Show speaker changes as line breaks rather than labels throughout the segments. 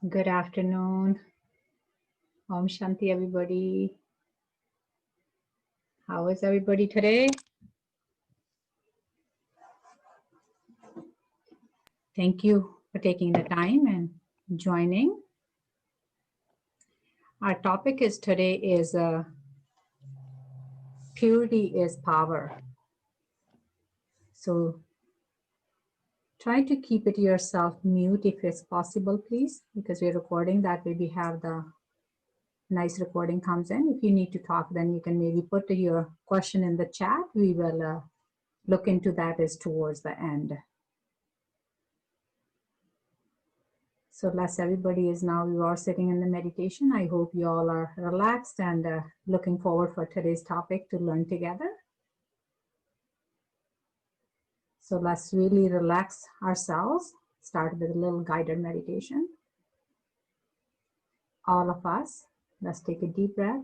Good afternoon. Om Shanti, everybody. How is everybody today? Thank you for taking the time and joining. Our topic is today is purity is power. So try to keep it yourself mute if it's possible, please, because we're recording. That way we have the nice recording comes in. If you need to talk, then you can maybe put your question in the chat. We will look into that as towards the end. So less everybody is now, you are sitting in the meditation. I hope you all are relaxed and looking forward for today's topic to learn together. So let's really relax ourselves. Start with a little guided meditation. All of us, let's take a deep breath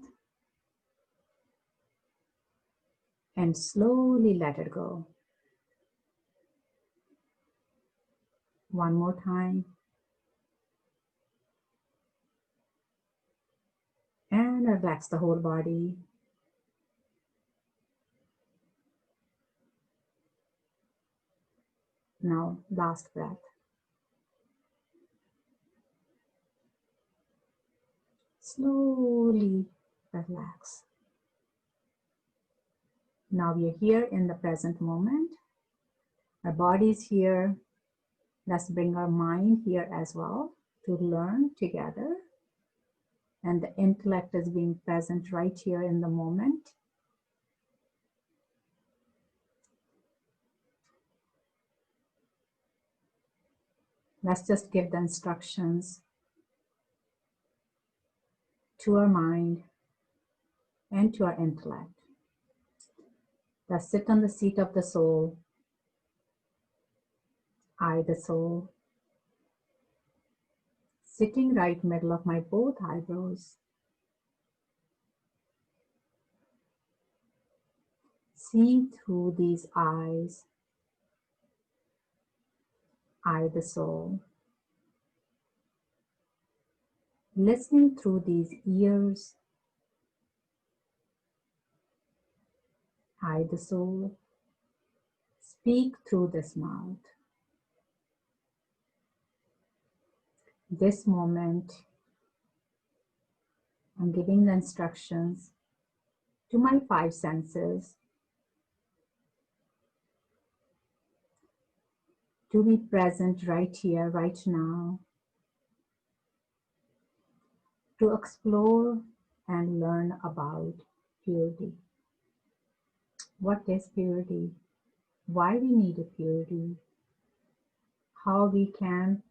and slowly let it go. One more time. And relax the whole body. Now, last breath. Slowly relax. Now we are here in the present moment. Our body is here. Let's bring our mind here as well to learn together. And the intellect is being present right here in the moment. Let's just give the instructions to our mind and to our intellect. Let's sit on the seat of the soul. I, the soul, sitting right middle of my both eyebrows. Seeing through these eyes, I, the soul. Listening through these ears, I, the soul. Speak through this mouth. This moment, I'm giving the instructions to my five senses to be present right here, right now, to explore and learn about purity. What is purity? Why we need a purity? How we can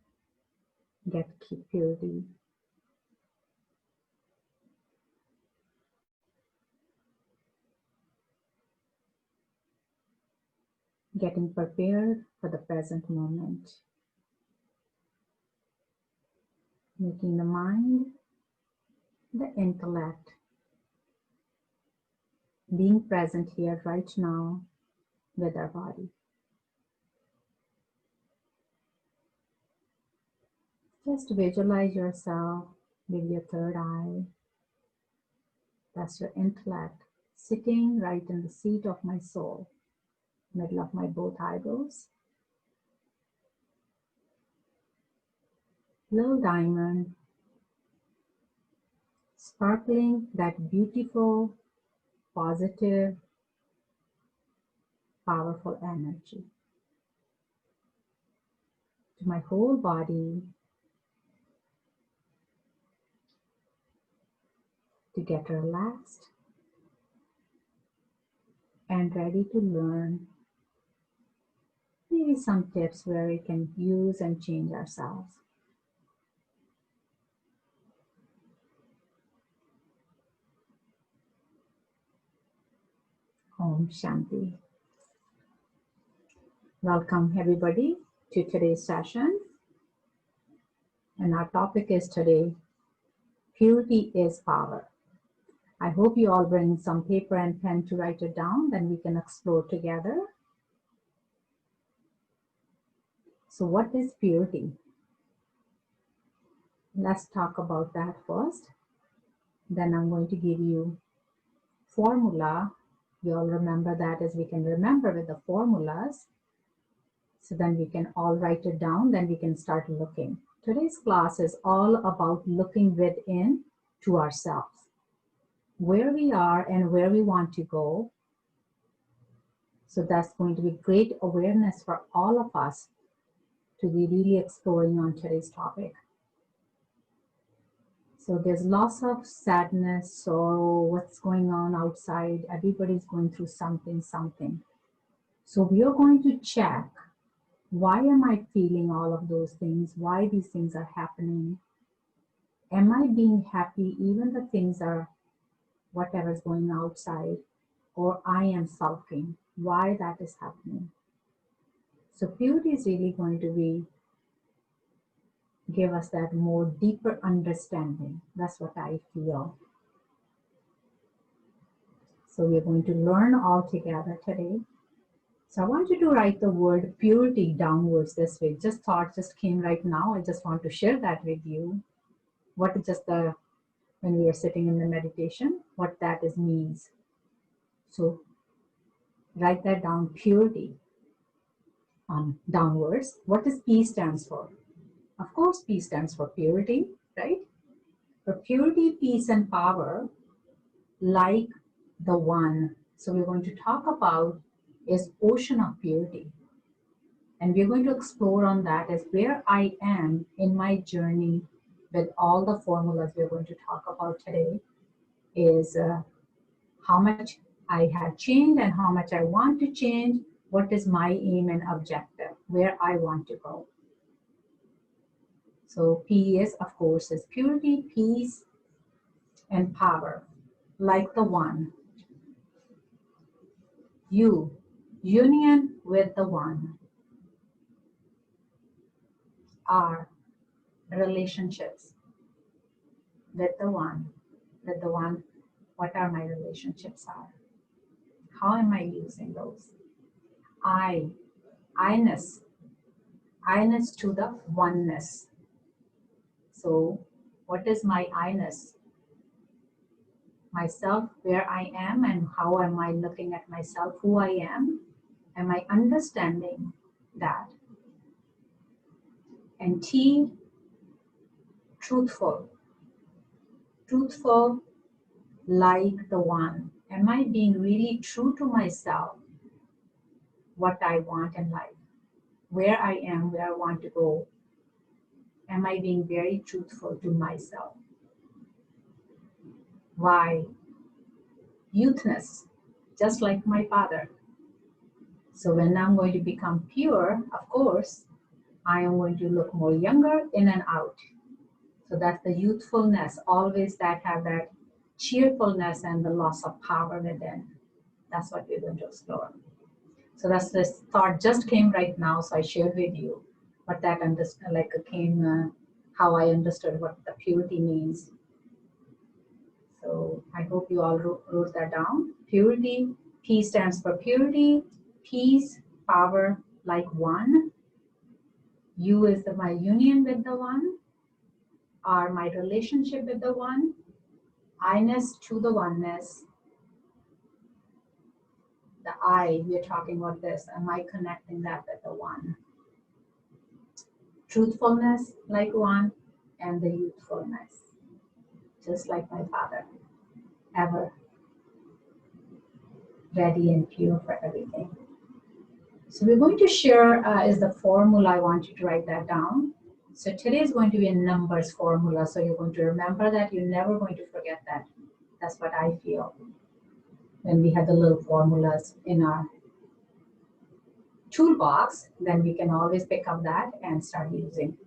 get purity? Getting prepared for the present moment. Making the mind, the intellect, being present here right now with our body. Just visualize yourself with your third eye. That's your intellect sitting right in the seat of my soul, middle of my both eyebrows. Little diamond, sparkling that beautiful, positive, powerful energy to my whole body to get relaxed and ready to learn maybe some tips where we can use and change ourselves. Om Shanti. Welcome everybody to today's session. And our topic is today, purity is power. I hope you all bring some paper and pen to write it down, then we can explore together. So what is purity? Let's talk about that first. Then I'm going to give you formula. You all remember that, as we can remember with the formulas. So then we can all write it down, then we can start looking. Today's class is all about looking within to ourselves, where we are and where we want to go. So that's going to be great awareness for all of us to be really exploring on today's topic. So there's lots of sadness, sorrow, what's going on outside. Everybody's going through something. So we are going to check, why am I feeling all of those things? Why these things are happening? Am I being happy even the things are whatever's going outside? Or I am sulking? Why that is happening? So purity is really going to give us that more deeper understanding. That's what I feel. So we're going to learn all together today. So I want you to write the word purity downwards this way. Thought just came right now. I just want to share that with you. What is when we are sitting in the meditation, what that means. So write that down, purity, downwards. What does P stands for? Of course, P stands for purity, right? For purity, peace, and power, like the one. So we're going to talk about is ocean of purity. And we're going to explore on that as where I am in my journey with all the formulas we're going to talk about today is how much I have changed and how much I want to change. What is my aim and objective, where I want to go. So P is, of course, is purity, peace, and power, like the one. U, union with the one. R, relationships with the one. What are my relationships are? How am I using those? I-ness to the oneness. So what is my I-ness? Myself, where I am, and how am I looking at myself, who I am? Am I understanding that? And T, truthful like the one. Am I being really true to myself, what I want in life, where I am, where I want to go? Am I being very truthful to myself? Why? Youthness, just like my father. So when I'm going to become pure, of course, I am going to look more younger in and out. So that's the youthfulness, always that have that cheerfulness and the loss of power within. That's what we're going to explore. So that's this thought just came right now, so I shared with you what that how I understood what the purity means. So I hope you all wrote that down. Purity, P stands for purity, peace, power, like one. U is my union with the one. R, my relationship with the one. I-ness to the oneness. The I, we're talking about this. Am I connecting that with the one? Truthfulness, like one, and the youthfulness, just like my father, ever ready and pure for everything. So we're going to share is the formula. I want you to write that down. So today is going to be a numbers formula. So you're going to remember that. You're never going to forget that. That's what I feel when we have the little formulas in our toolbox. Then we can always pick up that and start using.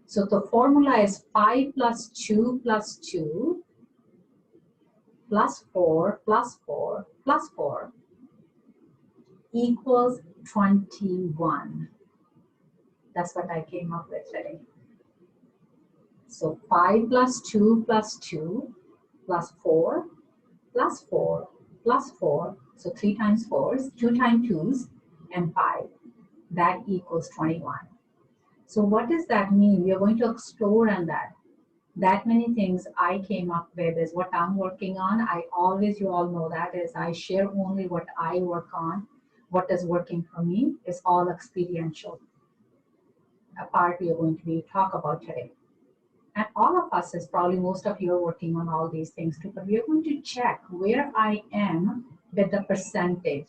So the formula is 5 plus 2 plus 2 plus 4 plus 4 plus 4 equals 21. That's what I came up with today. So 5 plus 2 plus 2 plus 4 plus 4 plus 4. So 3 times 4s, 2 times 2s, and 5. That equals 21. So what does that mean? We are going to explore on that. That many things I came up with is what I'm working on. I always, you all know that, is I share only what I work on. What is working for me is all experiential. A part we are going to be talk about today. And all of us is probably most of you are working on all these things too, but we are going to check where I am with the percentage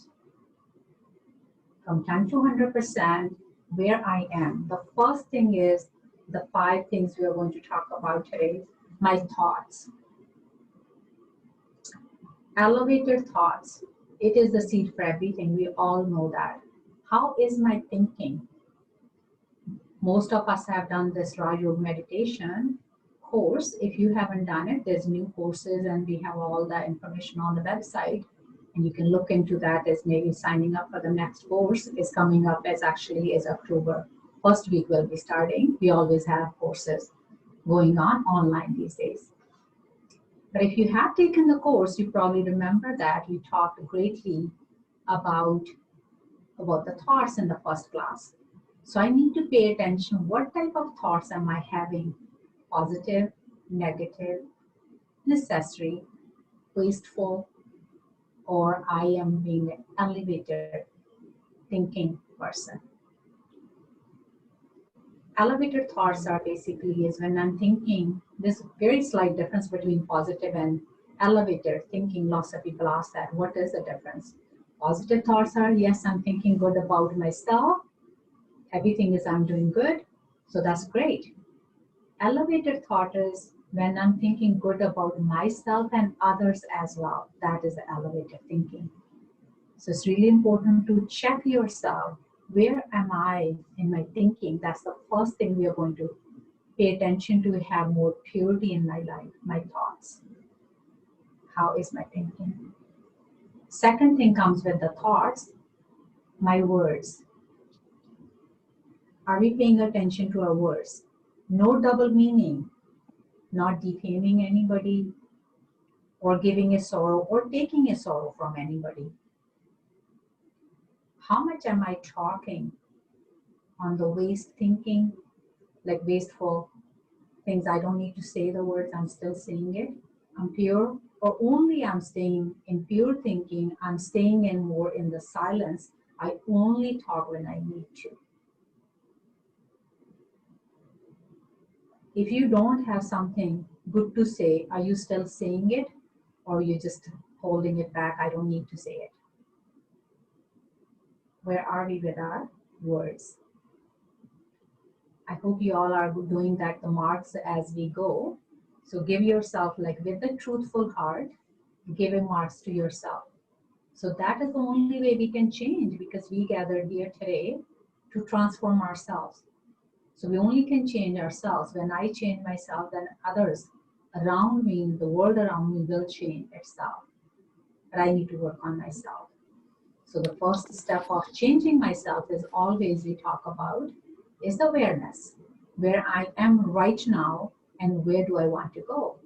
from 10 to 100%, where I am. The first thing is the 5 things we are going to talk about today. My thoughts. Elevated thoughts. It is the seed for everything. We all know that. How is my thinking? Most of us have done this Raj Yoga meditation course. If you haven't done it, there's new courses and we have all the information on the website. And you can look into that as maybe signing up for the next course is coming up as actually is October. First week will be starting. We always have courses going on online these days. But if you have taken the course, you probably remember that we talked greatly about the thoughts in the first class. So I need to pay attention. What type of thoughts am I having? Positive, negative, necessary, wasteful, or I am being an elevated thinking person. Elevated thoughts are basically is when I'm thinking, there's very slight difference between positive and elevated thinking. Lots of people ask that, what is the difference? Positive thoughts are, yes, I'm thinking good about myself. Everything is I'm doing good. So that's great. Elevated thought is when I'm thinking good about myself and others as well. That is the elevated thinking. So it's really important to check yourself. Where am I in my thinking? That's the first thing we are going to pay attention to have more purity in my life, my thoughts. How is my thinking? Second thing comes with the thoughts, my words. Are we paying attention to our words? No double meaning, not defaming anybody or giving a sorrow or taking a sorrow from anybody. How much am I talking on the waste thinking, like wasteful things? I don't need to say the words, I'm still saying it. I'm pure, or only I'm staying in pure thinking, I'm staying in more in the silence. I only talk when I need to. If you don't have something good to say, are you still saying it, or are you just holding it back? I don't need to say it. Where are we with our words? I hope you all are doing that, the marks as we go. So give yourself, like with a truthful heart, giving marks to yourself. So that is the only way we can change, because we gathered here today to transform ourselves. So we only can change ourselves. When I change myself, then others around me, the world around me will change itself. But I need to work on myself. So the first step of changing myself is always we talk about is awareness. Where I am right now and where do I want to go,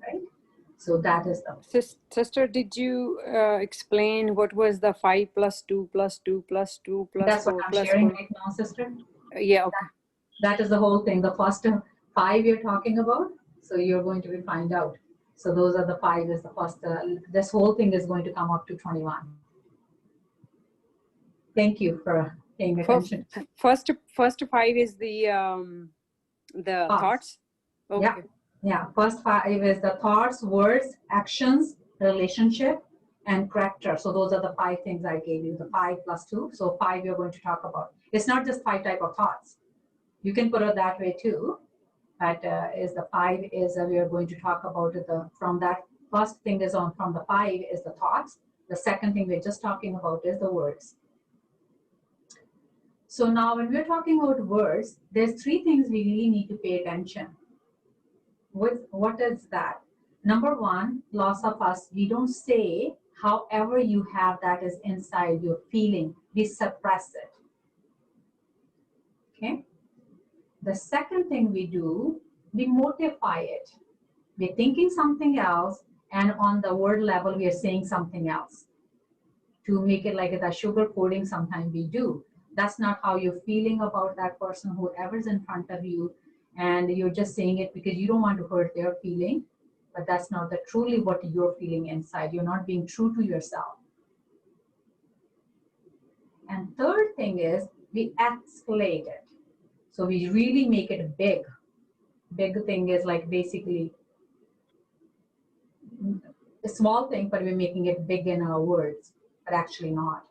right? So that is the...
Sister, did you explain what was the 5 plus 2 plus 2 plus 2 plus
That's
4
what I'm
plus
sharing
4?
right now, sister.
Yeah, okay.
That is the whole thing. The first 5 you're talking about, so you're going to find out. So those are the 5 is the first, this whole thing is going to come up to 21. Thank you for paying attention.
First 5 is the thoughts. Okay.
Yeah. First 5 is the thoughts, words, actions, relationship, and character. So those are the 5 things I gave you. The 5 plus 2. So 5 you're going to talk about. It's not just 5 type of thoughts. You can put it that way too. But is the 5 is we are going to talk about the from that first thing is on from the 5 is the thoughts. The second thing we're just talking about is the words. So now when we're talking about words, there's 3 things we really need to pay attention. What is that? Number 1, lots of us, we don't say however you have that is inside your feeling. We suppress it. Okay? The second thing we do, we modify it. We're thinking something else, and on the word level, we are saying something else. To make it like the sugar coating, sometimes we do. That's not how you're feeling about that person, whoever's in front of you. and you're just saying it because you don't want to hurt their feeling, but that's not the truly what you're feeling inside. You're not being true to yourself. And third thing is we escalate it. So we really make it big. Big thing is like basically a small thing, but we're making it big in our words, but actually not.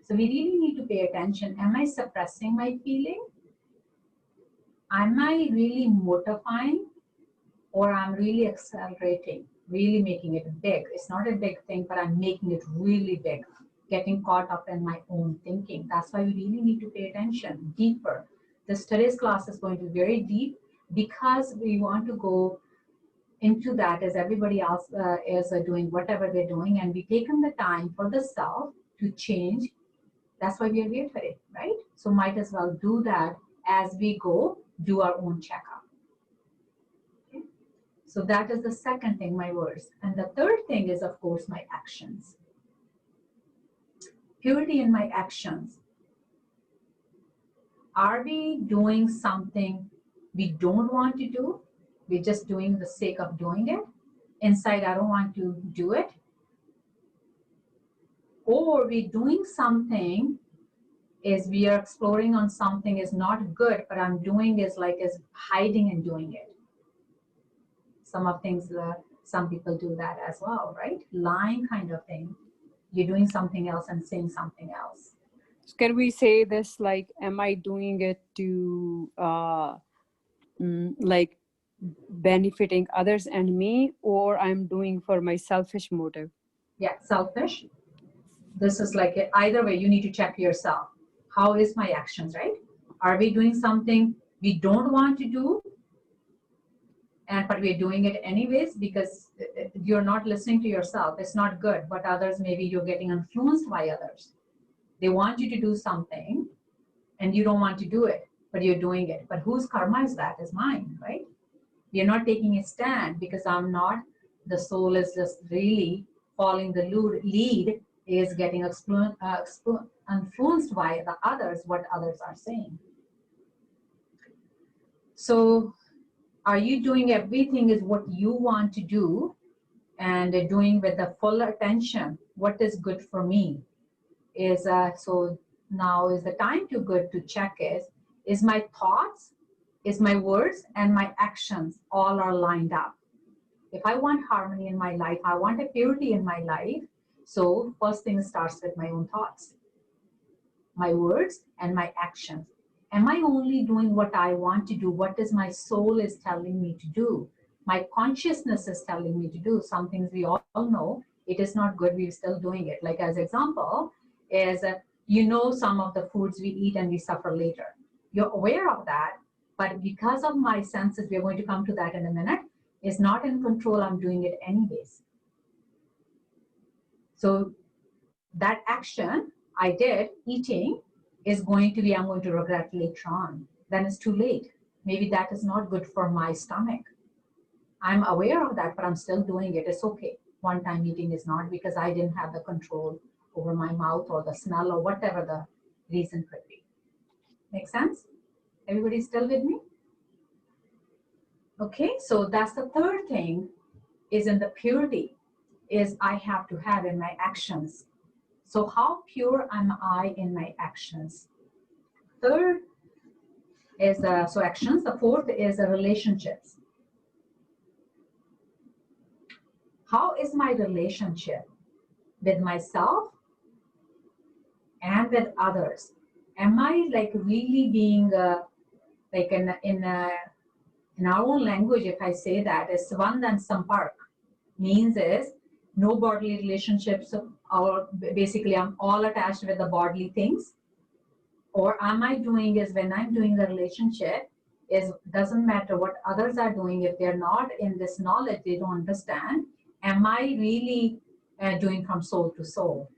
So we really need to pay attention. Am I suppressing my feeling? Am I really mortifying? Or I'm really accelerating, really making it big. It's not a big thing, but I'm making it really big, getting caught up in my own thinking. That's why we really need to pay attention deeper. This today's class is going to be very deep because we want to go into that as everybody else is doing whatever they're doing, and we've taken the time for the self to change. That's why we are here today, right? So might as well do that as we go do our own checkup. So that is the second thing, my words. And the third thing is, of course, my actions. Purity in my actions. Are we doing something we don't want to do? We're just doing the sake of doing it. Inside, I don't want to do it. Or we're doing something is we are exploring on something is not good, but I'm doing is like is hiding and doing it. Some of things, some people do that as well, right? Lying kind of thing. You're doing something else and saying something else.
So can we say this like, am I doing it to like benefiting others and me, or I'm doing for my selfish motive?
Yeah, selfish. This is like either way, you need to check yourself. How is my actions, right? Are we doing something we don't want to do? And but we're doing it anyways because you're not listening to yourself. It's not good. But others, maybe you're getting influenced by others. They want you to do something and you don't want to do it, but you're doing it. But whose karma is that? Is mine, right? We're not taking a stand because I'm not, the soul is just really following the lead, is getting influenced by the others, what others are saying. So are you doing everything is what you want to do and doing with the full attention what is good for me? Is so now is the time to good to check is my thoughts, is my words and my actions all are lined up. If I want harmony in my life, I want a purity in my life. So first thing starts with my own thoughts, my words and my actions. Am I only doing what I want to do? What is my soul is telling me to do? My consciousness is telling me to do. Some things we all know, it is not good, we're still doing it. Like as example, is some of the foods we eat and we suffer later. You're aware of that, but because of my senses, we're going to come to that in a minute, is not in control, I'm doing it anyways. So that action I did, eating, is going to be, I'm going to regret later on. Then it's too late. Maybe that is not good for my stomach. I'm aware of that, but I'm still doing it. It's okay. One time eating is not because I didn't have the control over my mouth or the smell or whatever the reason could be. Make sense? Everybody still with me? Okay, so that's the third thing is in the purity is I have to have in my actions. So how pure am I in my actions? Third is so actions. The fourth is the relationships. How is my relationship with myself and with others? Am I like really being like in our own language, if I say that, is Svandan Sampark, means is no bodily relationships, or basically I'm all attached with the bodily things. Or am I doing is when I'm doing the relationship, is doesn't matter what others are doing, if they're not in this knowledge, they don't understand, am I really doing from soul to soul?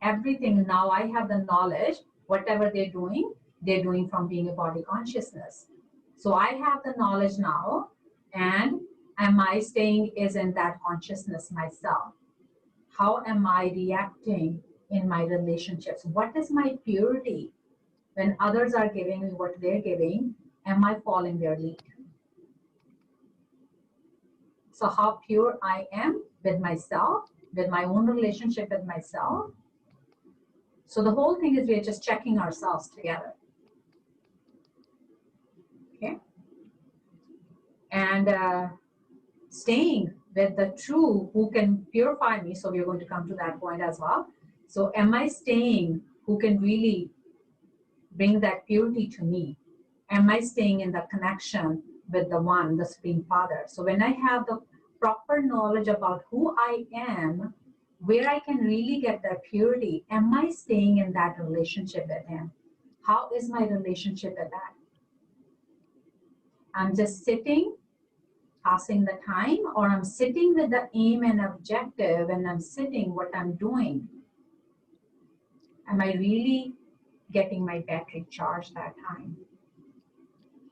Everything now I have the knowledge, whatever they're doing from being a body consciousness. So I have the knowledge now, and am I staying is in that consciousness myself? How am I reacting in my relationships? What is my purity? When others are giving me what they're giving, am I following their lead? So how pure I am with myself, with my own relationship with myself. So the whole thing is we're just checking ourselves together. Okay. And staying with the true who can purify me. So we're going to come to that point as well. So am I staying who can really bring that purity to me? Am I staying in the connection with the one, the Supreme Father? So when I have the proper knowledge about who I am, where I can really get that purity, am I staying in that relationship with him? How is my relationship with that? I'm just sitting, passing the time, or I'm sitting with the aim and objective, and I'm sitting what I'm doing. Am I really getting my battery charged that time?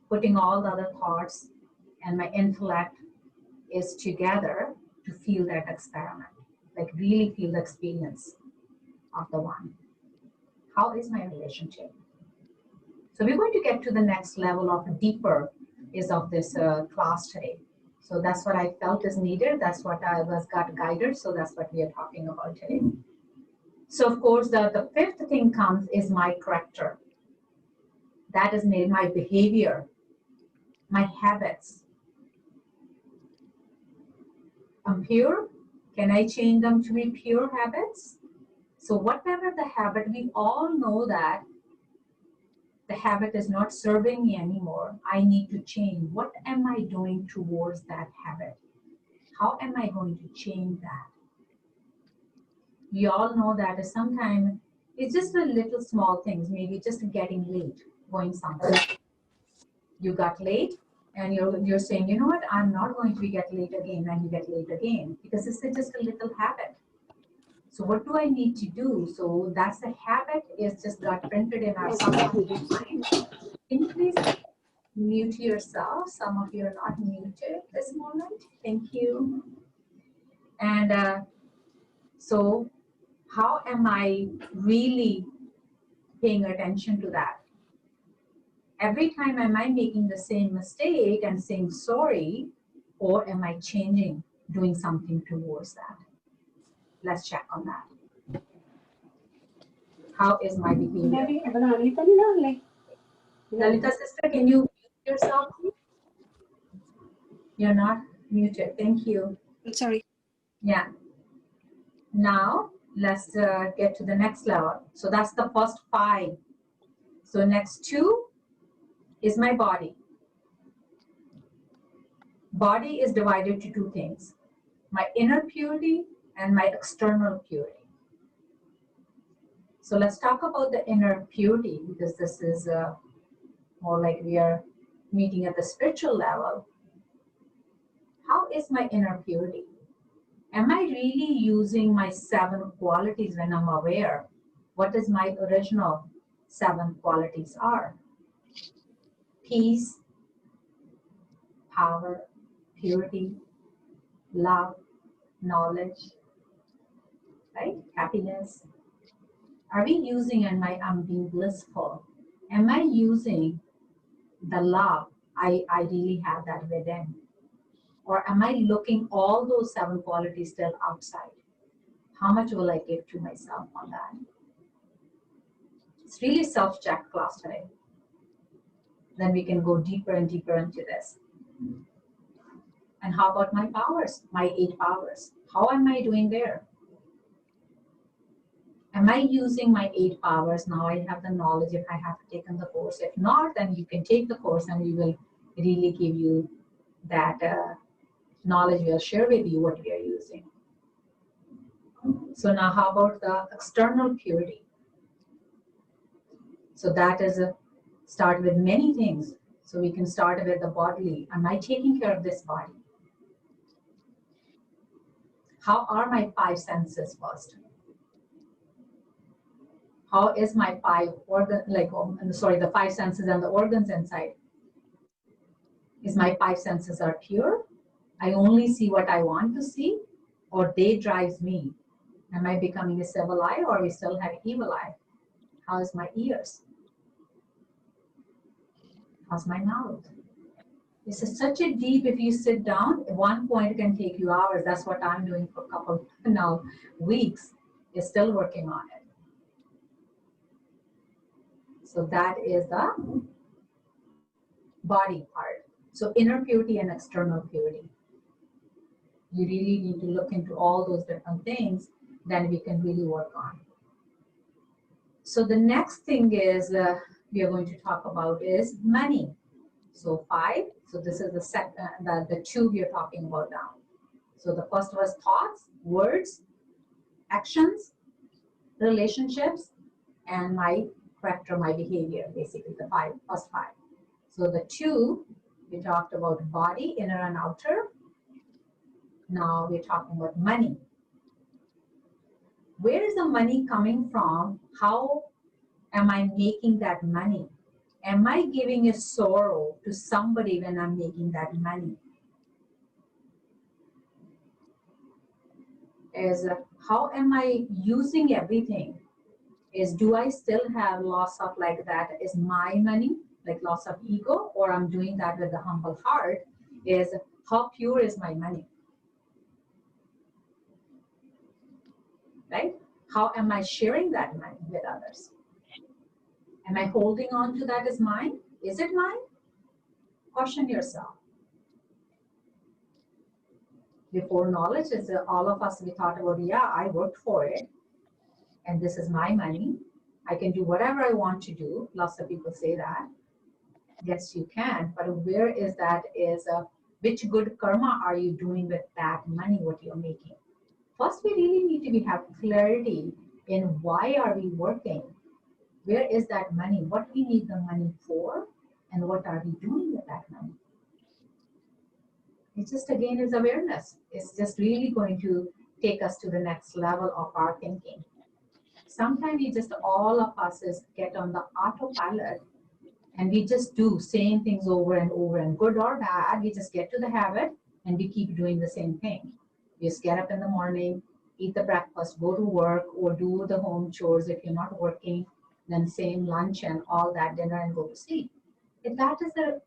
Putting all the other thoughts and my intellect is together to feel that experiment, like really feel the experience of the one. How is my relationship? So we're going to get to the next level of deeper is of this class today. So that's what I felt is needed. That's what I was got guided. So that's what we are talking about today. So of course, the fifth thing comes is my character. That is my behavior, my habits. I'm pure. Can I change them to be pure habits? So whatever the habit, we all know that the habit is not serving me anymore. I need to change. What am I doing towards that habit? How am I going to change that? We all know that sometimes it's just the little small things, maybe just getting late, going somewhere. You got late and you're saying, you know what, I'm not going to get late again, and you get late again because it's just a little habit. So what do I need to do? So that's the habit is just got printed in our subconscious mind. Can you please mute yourself? Some of you are not muted this moment. Thank you. And so how am I really paying attention to that? Every time am I making the same mistake and saying sorry, or am I changing, doing something towards that? Let's check on that. How is my behavior? Lalita sister, can you mute yourself, please? You're not muted. Thank you.
I'm sorry.
Yeah. Now let's get to the next level. So that's the first 5. So next 2 is my body. Body is divided to 2 things, my inner purity and my external purity. So let's talk about the inner purity, because this is more like we are meeting at the spiritual level. How is my inner purity? Am I really using my 7 qualities when I'm aware what is my original 7 qualities are? Peace, power, purity, love, knowledge, right? Happiness. Are we using, I'm being blissful? Am I using the love I really have that within? Or am I looking all those 7 qualities still outside? How much will I give to myself on that? It's really self-check class today. Then we can go deeper and deeper into this. And how about my powers, my 8 powers? How am I doing there? Am I using my 8 powers? Now I have the knowledge if I have taken the course. If not, then you can take the course and we will really give you that knowledge. We'll share with you what we are using. So now how about the external purity? So that is start with many things. So we can start with the bodily. Am I taking care of this body? How are my 5 senses first? How is my 5 organ, the 5 senses and the organs inside? Is my 5 senses are pure? I only see what I want to see, or they drives me? Am I becoming a civil eye, or we still have evil eye? How is my ears? How's my mouth? This is such a deep, if you sit down, at one point it can take you hours. That's what I'm doing for a couple now weeks. Is still working on it. So that is the body part. So inner purity and external purity. You really need to look into all those different things, then we can really work on. So the next thing is we are going to talk about is money. So 5. So this is the 2 we are talking about now. So the first was thoughts, words, actions, relationships, and my character, my behavior, basically the first 5. So the 2, we talked about body, inner and outer. Now we're talking about money. Where is the money coming from? How am I making that money? Am I giving a sorrow to somebody when I'm making that money? Is how am I using everything? Is do I still have loss of like that is my money, like loss of ego, or I'm doing that with a humble heart? Is how pure is my money? Right? How am I sharing that money with others? Am I holding on to that as mine? Is it mine? Question yourself. Before knowledge is all of us, we thought about, yeah, I worked for it and this is my money. I can do whatever I want to do. Lots of people say that. Yes, you can, but where is that is, which good karma are you doing with that money, what you're making? First, we really need to have clarity in why are we working? Where is that money? What we need the money for? And what are we doing with that money? It just again is awareness. It's just really going to take us to the next level of our thinking. Sometimes we just, all of us is get on the autopilot and we just do same things over and over, and good or bad, we just get to the habit and we keep doing the same thing. We just get up in the morning, eat the breakfast, go to work or do the home chores if you're not working, then same lunch and all that, dinner, and go to sleep. If that is the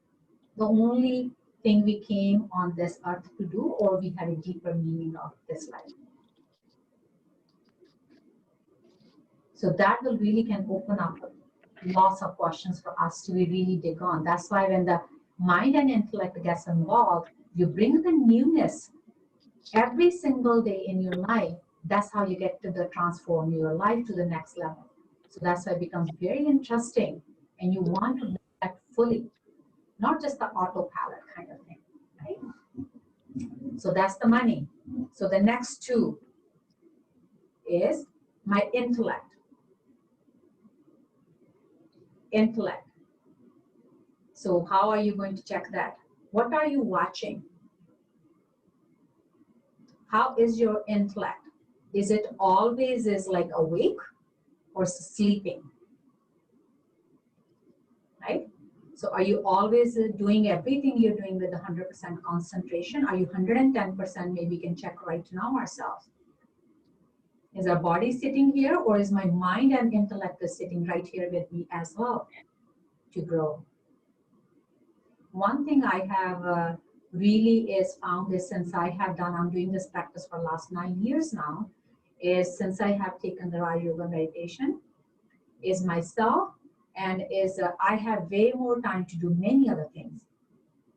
only thing we came on this earth to do, or we have a deeper meaning of this life. So that will really can open up lots of questions for us to really dig on. That's why when the mind and intellect gets involved, you bring the newness every single day in your life. That's how you get to the transform your life to the next level. So that's why it becomes very interesting, and you want to do that fully, not just the autopilot kind of thing, right? So that's the money. So the next 2 is my intellect. Intellect. So how are you going to check that? What are you watching? How is your intellect? Is it always is like awake or sleeping? Right? So are you always doing everything you're doing with 100% concentration? Are you 110%? Maybe we can check right now ourselves. Is our body sitting here, or is my mind and intellect is sitting right here with me as well to grow? One thing I have really is found is since I have done, I'm doing this practice for the last 9 years now, is since I have taken the Raja Yoga meditation, is myself, and is I have way more time to do many other things.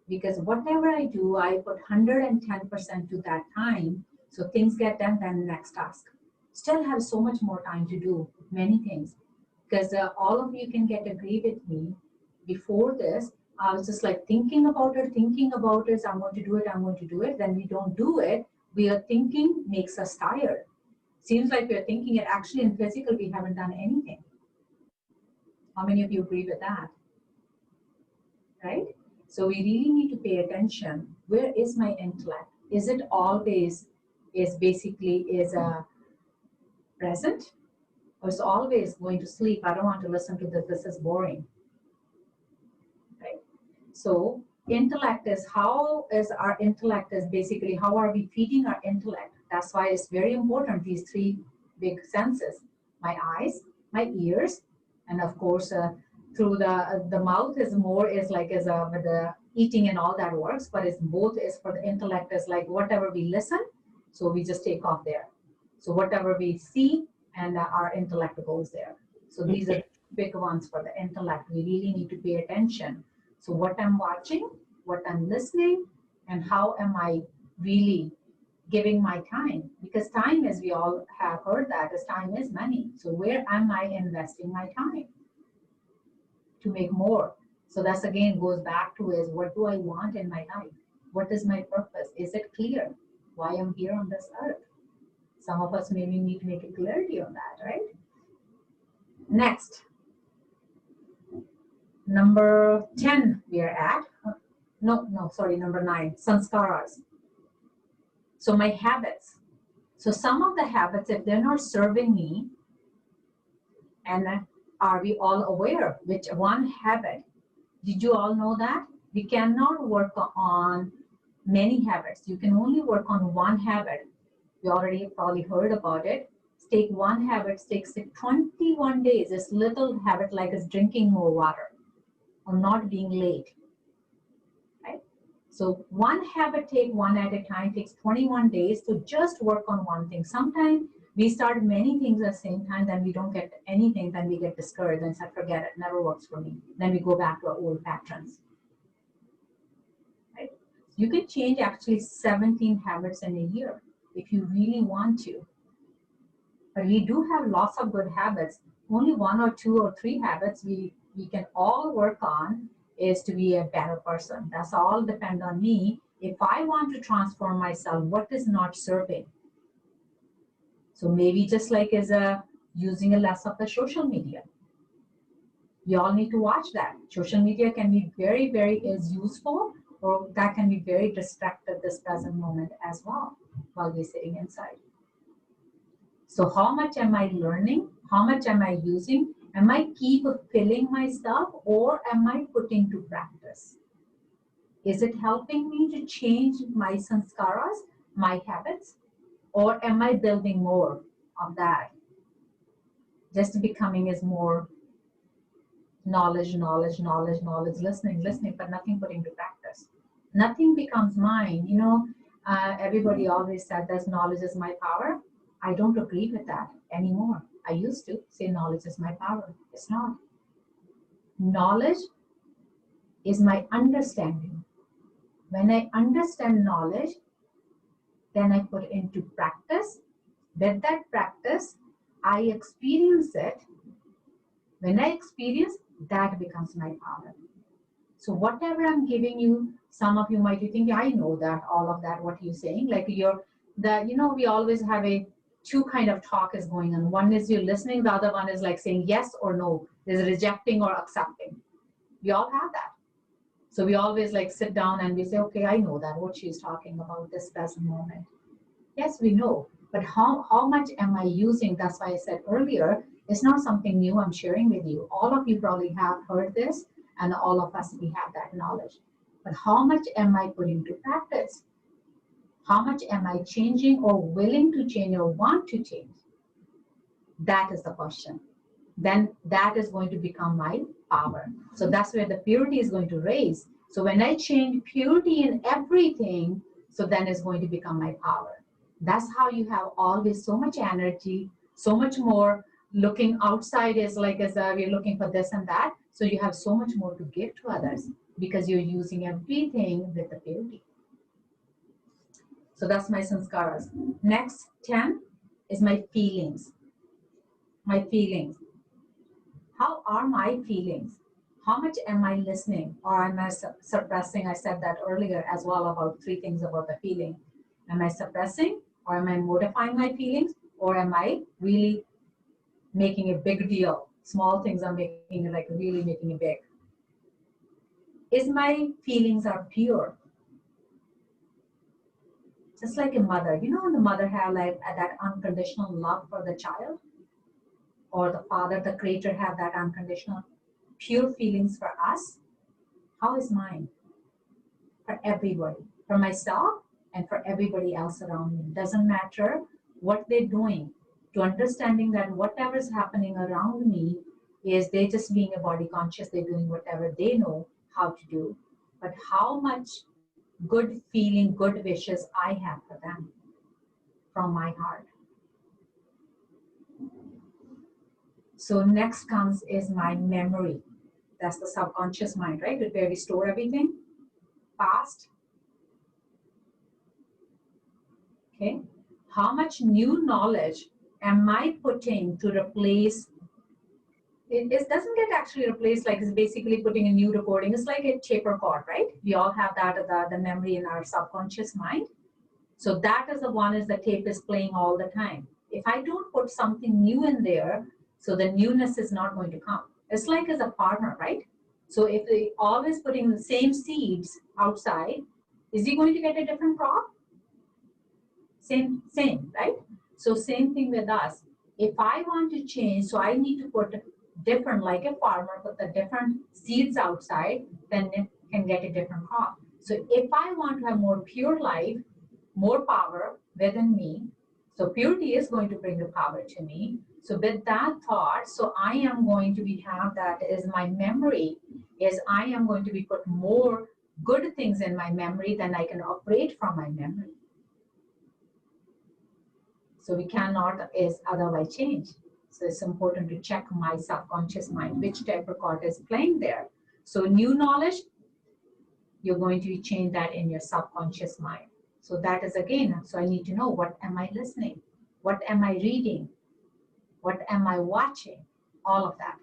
Because whatever I do, I put 110% to that time, so things get done, then the next task. Still have so much more time to do many things. Because all of you can get agree with me, before this, I was just like thinking about it, I'm going to do it, then we don't do it, we are thinking makes us tired. Seems like we're thinking it, actually in physical we haven't done anything. How many of you agree with that? Right? So we really need to pay attention. Where is my intellect? Is it always is basically is present? Or is always going to sleep? I don't want to listen to this. This is boring. Right? So intellect is, how is our intellect is basically, how are we feeding our intellect? That's why it's very important, these 3 big senses. My eyes, my ears, and of course through the mouth is more is like as with the eating and all that works, but it's both is for the intellect is like whatever we listen, so we just take off there. So whatever we see and our intellect goes there. So these are the big ones for the intellect. We really need to pay attention. So what I'm watching, what I'm listening, and how am I really giving my time? Because time, as we all have heard that, is time is money. So where am I investing my time to make more? So that's again goes back to is what do I want in my life? What is my purpose? Is it clear why I'm here on this earth? Some of us maybe need to make a clarity on that, right? Next, number 10 we are at. Number 9, sanskaras. So my habits. So some of the habits, if they're not serving me, and are we all aware which one habit? Did you all know that? We cannot work on many habits. You can only work on one habit. You already probably heard about it. Take one habit, takes 21 days. This little habit like is drinking more water or not being late. Right? So one habit, take one at a time, takes 21 days to just work on one thing. Sometimes we start many things at the same time, then we don't get anything, then we get discouraged and say, forget it, never works for me. Then we go back to our old patterns. Right? You can change actually 17 habits in a year if you really want to. But we do have lots of good habits. Only 1 or 2 or 3 habits we can all work on is to be a better person. That's all depend on me. If I want to transform myself, what is not serving? So maybe just like as using a less of the social media. You all need to watch that. Social media can be very, very is useful, or that can be very distracted this present moment as well while we're sitting inside. So how much am I learning? How much am I using? Am I keep filling myself, or am I putting to practice? Is it helping me to change my sanskaras, my habits, or am I building more of that? Just becoming is more knowledge, listening, but nothing putting to practice. Nothing becomes mine. You know, everybody always said that knowledge is my power. I don't agree with that anymore. I used to say knowledge is my power. It's not. Knowledge is my understanding. When I understand knowledge, then I put into practice. With that practice, I experience it. When I experience, that becomes my power. So whatever I'm giving you, some of you might be thinking, I know that, all of that, what you're saying. Like we always have a 2 kind of talk is going on. One is you're listening, the other one is like saying yes or no. There's rejecting or accepting. We all have that. So we always like sit down and we say, okay, I know that, what she's talking about this present moment. Yes, we know, but how much am I using? That's why I said earlier, it's not something new I'm sharing with you. All of you probably have heard this, and all of us, we have that knowledge. But how much am I putting to practice? How much am I changing or willing to change or want to change? That is the question. Then that is going to become my power. So that's where the purity is going to raise. So when I change purity in everything, so then it's going to become my power. That's how you have always so much energy, so much more. Looking outside is like as we're looking for this and that. So you have so much more to give to others because you're using everything with the purity. So that's my sanskaras. Next 10 is my feelings. My feelings. How are my feelings? How much am I listening or am I suppressing? I said that earlier as well about 3 things about the feeling. Am I suppressing or am I modifying my feelings, or am I really making a big deal? Small things are making it like really making it big. Is my feelings are pure? Just like a mother, when the mother have like that unconditional love for the child, or the father, the creator have that unconditional pure feelings for us. How is mine? For everybody, for myself and for everybody else around me. Doesn't matter what they're doing, to understanding that whatever is happening around me is they just being a body conscious, they're doing whatever they know how to do. but how much good feeling, good wishes I have for them from my heart. So next comes is my memory. That's the subconscious mind, right? Where we store everything. Past. Okay. How much new knowledge am I putting to replace? It doesn't get actually replaced, like it's basically putting a new recording. It's like a tape record, right? We all have that, the memory in our subconscious mind. So that is the one is the tape is playing all the time. If I don't put something new in there, so the newness is not going to come. It's like as a farmer, right? So if they always putting the same seeds outside, is he going to get a different crop? Same, right? So same thing with us. If I want to change, so I need to put different, like a farmer, put the different seeds outside, then it can get a different crop. So if I want to have more pure life, more power within me, so purity is going to bring the power to me. So with that thought, so I am going to be have that is my memory, is I am going to be put more good things in my memory than I can operate from my memory. So we cannot is otherwise change. So it's important to check my subconscious mind, which tape record is playing there. So new knowledge, you're going to change that in your subconscious mind. So that is again, so I need to know what am I listening? What am I reading? What am I watching? All of that.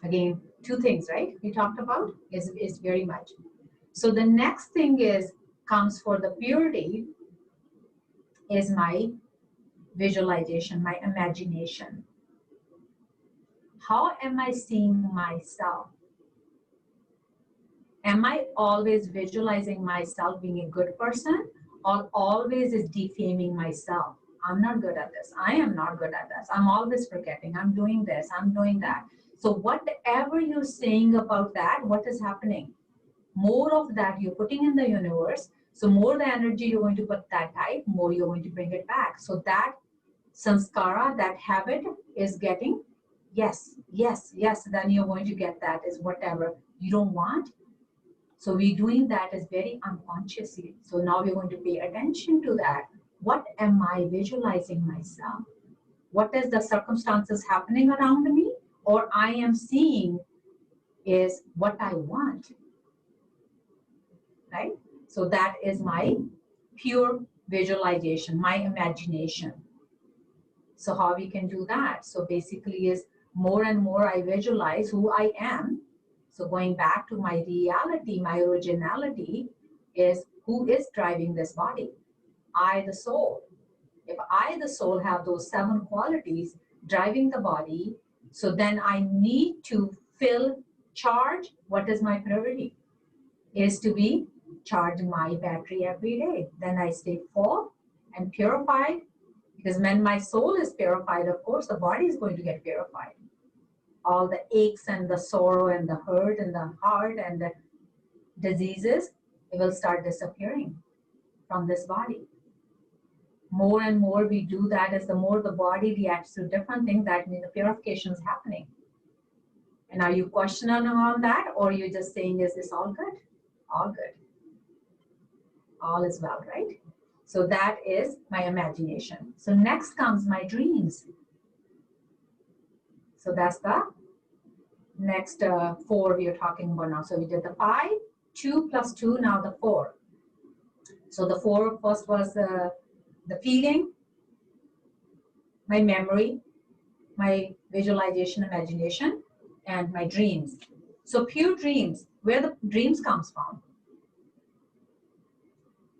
Again, two things, right? We talked about is very much. So the next thing is comes for the purity is my visualization, my imagination. How am I seeing myself? Am I always visualizing myself being a good person, or always is defaming myself? I'm not good at this. I am not good at this. I'm always forgetting. I'm doing this. I'm doing that. So whatever you're saying about that, what is happening? More of that you're putting in the universe. So more the energy you're going to put that type, more you're going to bring it back. So that sanskara, that habit is getting, yes, yes, yes, then you're going to get that is whatever you don't want. So we're doing that is very unconsciously. So now we're going to pay attention to that. What am I visualizing myself? What is the circumstances happening around me? Or I am seeing is what I want, right? So that is my pure visualization, my imagination. So how we can do that? So basically is more and more I visualize who I am. So going back to my reality, my originality is who is driving this body? I, the soul. If I, the soul, have those 7 qualities driving the body, so then I need to charge. What is my priority? Is to be charge my battery every day. Then I stay full and purified. Because when my soul is purified, of course, the body is going to get purified. All the aches and the sorrow and the hurt and the heart and the diseases, it will start disappearing from this body. More and more we do that, as the more the body reacts to different things, that means the purification is happening. And are you questioning on that, or are you just saying, is this all good? All good. All is well, right? So that is my imagination. So next comes my dreams. So that's the next 4 we are talking about now. So we did the 5, 2 plus 2, now the 4. So the 4 first was the feeling, my memory, my visualization, imagination, and my dreams. So pure dreams, where the dreams comes from?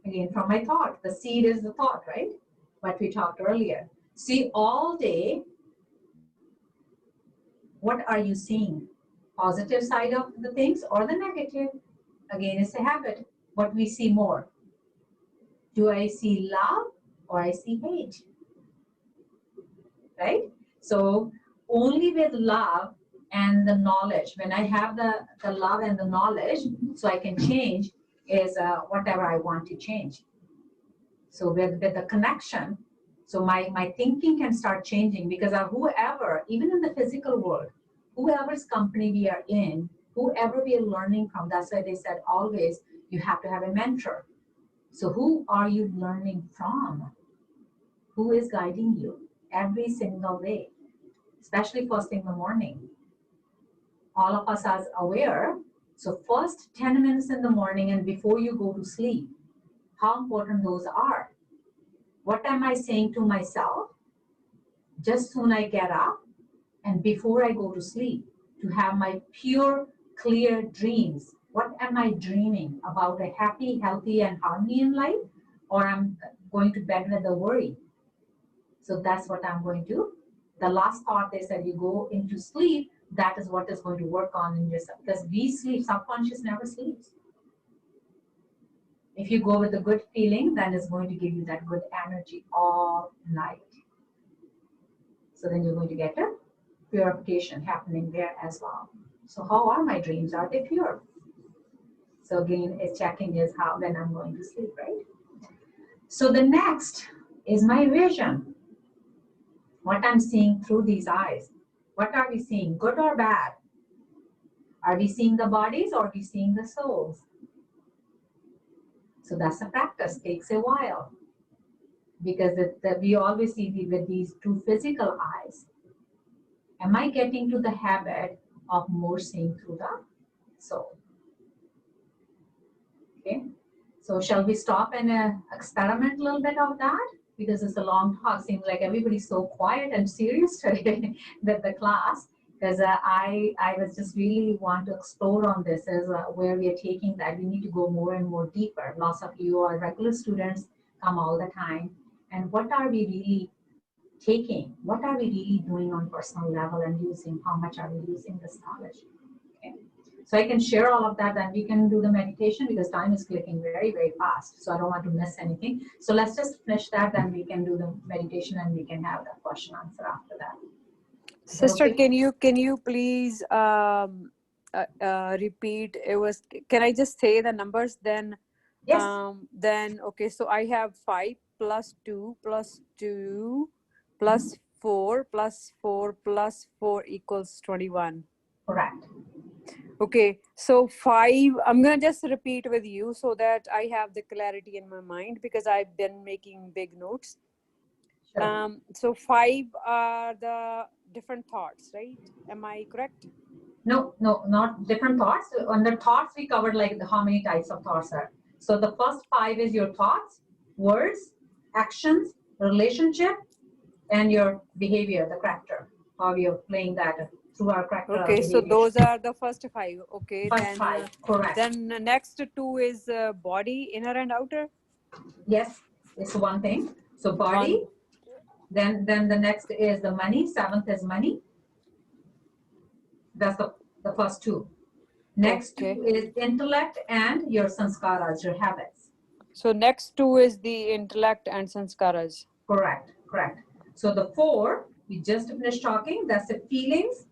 Again, from my thought. The seed is the thought, right? What we talked earlier. See, all day, what are you seeing? Positive side of the things or the negative? Again, it's a habit. What we see more? Do I see love or I see hate? Right? So only with love and the knowledge, when I have the love and the knowledge, so I can change is whatever I want to change. So with the connection, so my thinking can start changing, because of whoever, even in the physical world, whoever's company we are in, Whoever we are learning from, that's why they said always you have to have a mentor. So who are you learning from? Who is guiding you every single day, especially first thing in the morning? All of us are aware. So first 10 minutes in the morning and before you go to sleep, how important those are. What am I saying to myself just soon I get up and before I go to sleep to have my pure, clear dreams? What am I dreaming about? A happy, healthy, and harmony in life? Or I'm going to bed with a worry? So that's what I'm going to. The last thought they said you go into sleep, that is what is going to work on in yourself. Because we sleep, subconscious never sleeps. If you go with a good feeling, then it's going to give you that good energy all night. So then you're going to get a purification happening there as well. So how are my dreams? Are they pure? So again, a checking is how when I'm going to sleep, right? So the next is my vision. What I'm seeing through these eyes. What are we seeing, good or bad? Are we seeing the bodies or are we seeing the souls? So that's a practice, takes a while. Because we always see with these two physical eyes. Am I getting to the habit of more seeing through the soul? Okay, so shall we stop and experiment a little bit of that? Because it's a long talk. Seems like everybody's so quiet and serious today that the class. Because I was just really want to explore on this as where we are taking that. We need to go more and more deeper. Lots of you are regular students, come all the time. And what are we really taking? What are we really doing on personal level and using? How much are we using this knowledge? Okay. So I can share all of that and we can do the meditation because time is clicking very, very fast. So I don't want to miss anything. So let's just finish that and we can do the meditation and we can have the question answer after that.
Sister,
Okay?
can you please repeat? It was. Can I just say the numbers then?
Yes.
Then okay. So I have 5 plus 2 plus 2 plus 4 plus 4 plus 4 equals 21.
Correct.
Okay, so 5, I'm going to just repeat with you so that I have the clarity in my mind because I've been making big notes.
Sure.
So 5 are the different thoughts, right? Am I correct?
No, not different thoughts. On the thoughts, we covered like how many types of thoughts are. So the first 5 is your thoughts, words, actions, relationship, and your behavior, the character, how you're playing that through our character
Okay, so
behavior.
those are the first 5. Okay,
First
then
5, correct.
Then the next 2 is body, inner and outer.
Yes, it's one thing. So body, then the next is the money. 7th is money. That's the first 2. Next
okay.
2 is intellect and your sanskaras, your habits.
So next 2 is the intellect and sanskaras.
Correct. So the 4, we just finished talking, that's the feelings,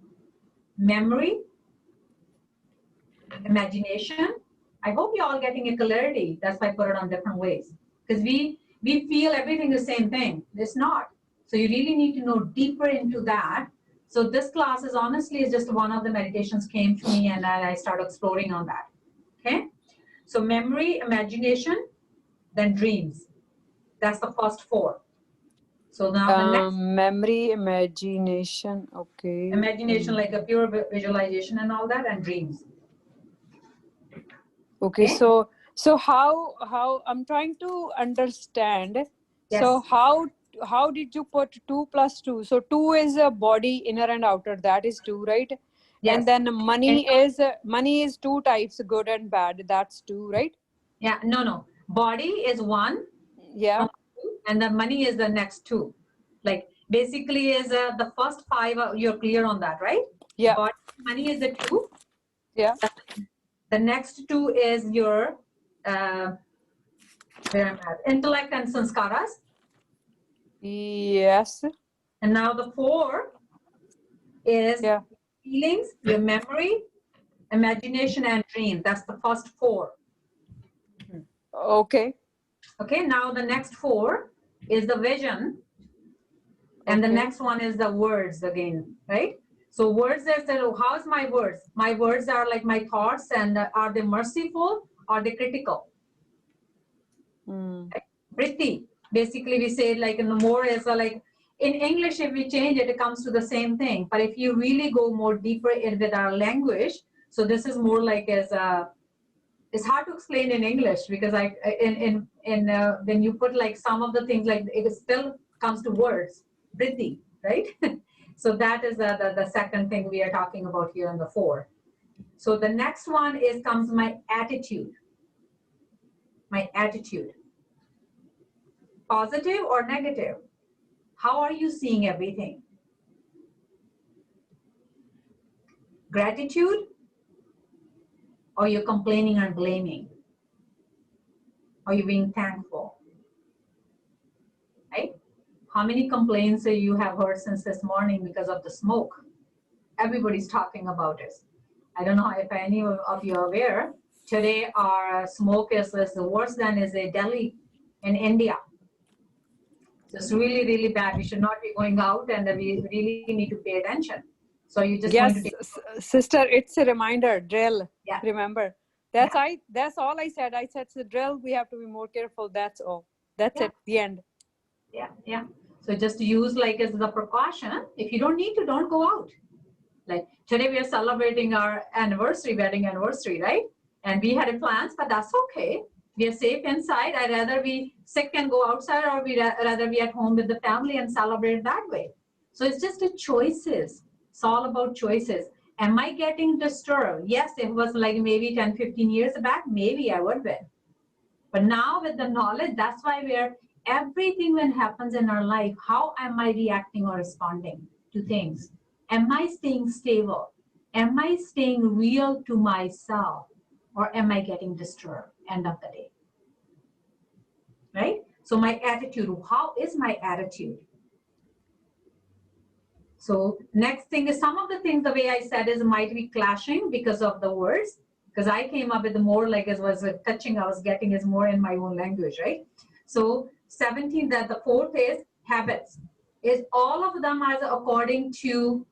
memory, imagination. I hope you're all getting a clarity. That's why I put it on different ways. Because we feel everything the same thing. It's not. So you really need to know deeper into that. So this class is honestly is just one of the meditations came to me and I started exploring on that. Okay. So memory, imagination, then dreams. That's the first 4. So now the next
memory, imagination, okay.
Imagination, like a pure visualization and all that, and dreams.
Okay, so how I'm trying to understand.
Yes.
So how did you put 2 plus 2? So 2 is a body, inner and outer. That is 2, right?
Yes.
And then money is 2 types, good and bad. That's 2, right?
Yeah. No. Body is 1.
Yeah.
And the money is the next 2. Like basically is the first 5. You're clear on that, right?
Yeah.
Body, money is the 2.
Yeah.
The next 2 is your where am I? Intellect and sanskaras.
Yes.
And now the 4 is feelings, your memory, imagination, and dream. That's the first 4.
Okay.
Okay, now the next 4 is the vision. And the next one is the words again, right? So words that say, oh, how's my words? My words are like my thoughts, and are they merciful or are they critical?
Mm.
Pretty. Basically, we say like in the more is like in English, if we change it, it comes to the same thing. But if you really go more deeper in with our language, so this is more like as a, it's hard to explain in English because when you put like some of the things, like it still comes to words, Vritti, right? So that is the second thing we are talking about here in the 4. So the next one is comes my attitude. My attitude. Positive or negative? How are you seeing everything? Gratitude, or you're complaining and blaming? Are you being thankful? Right? How many complaints you have heard since this morning because of the smoke? Everybody's talking about it. I don't know if any of you are aware. Today our smoke is worse than is a Delhi in India. So it's really, really bad. We should not be going out, and we really need to pay attention. So you're just going to
Yes, sister, it's a reminder, drill.
Yeah.
Remember. That's all I said. I said it's a drill. We have to be more careful. That's all. That's it. The end.
Yeah. So just use like as the precaution. If you don't need to, don't go out. Like today we are celebrating our anniversary, wedding anniversary, right? And we had plans, but that's okay. We are safe inside. I'd rather be sick and go outside, or we rather be at home with the family and celebrate that way. So it's just a choices. It's all about choices. Am I getting disturbed? Yes, it was like maybe 10, 15 years back, maybe I would be. But now with the knowledge, that's why we're everything when happens in our life, how am I reacting or responding to things? Am I staying stable? Am I staying real to myself? Or am I getting disturbed end of the day? Right? So my attitude, how is my attitude? So next thing is some of the things the way I said is might be clashing because of the words, because I came up with the more like it was touching I was getting is more in my own language, right? So 17, that the 4th is habits. Is all of them as according to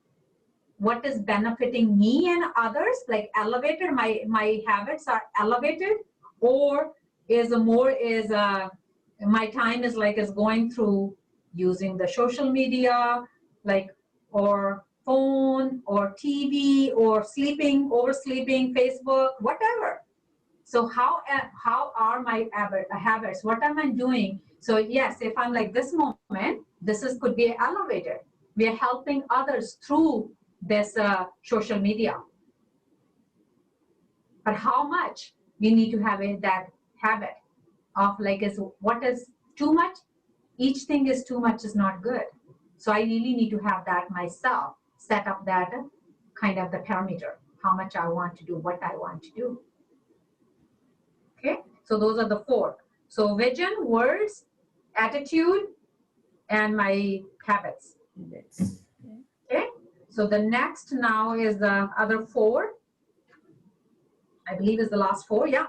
what is benefiting me and others, like elevated, my habits are elevated, or is a more is my time is like is going through using the social media, like or phone or TV or sleeping, oversleeping, Facebook, whatever. So how are my habits? What am I doing? So yes, if I'm like this moment, this is could be elevated. We are helping others through this social media. But how much we need to have that habit of like is what is too much? Each thing is too much is not good. So I really need to have that myself, set up that kind of the parameter, how much I want to do, what I want to do. Okay, so those are the 4. So vision, words, attitude, and my habits. Okay, so the next now is the other 4. I believe is the last 4, yeah.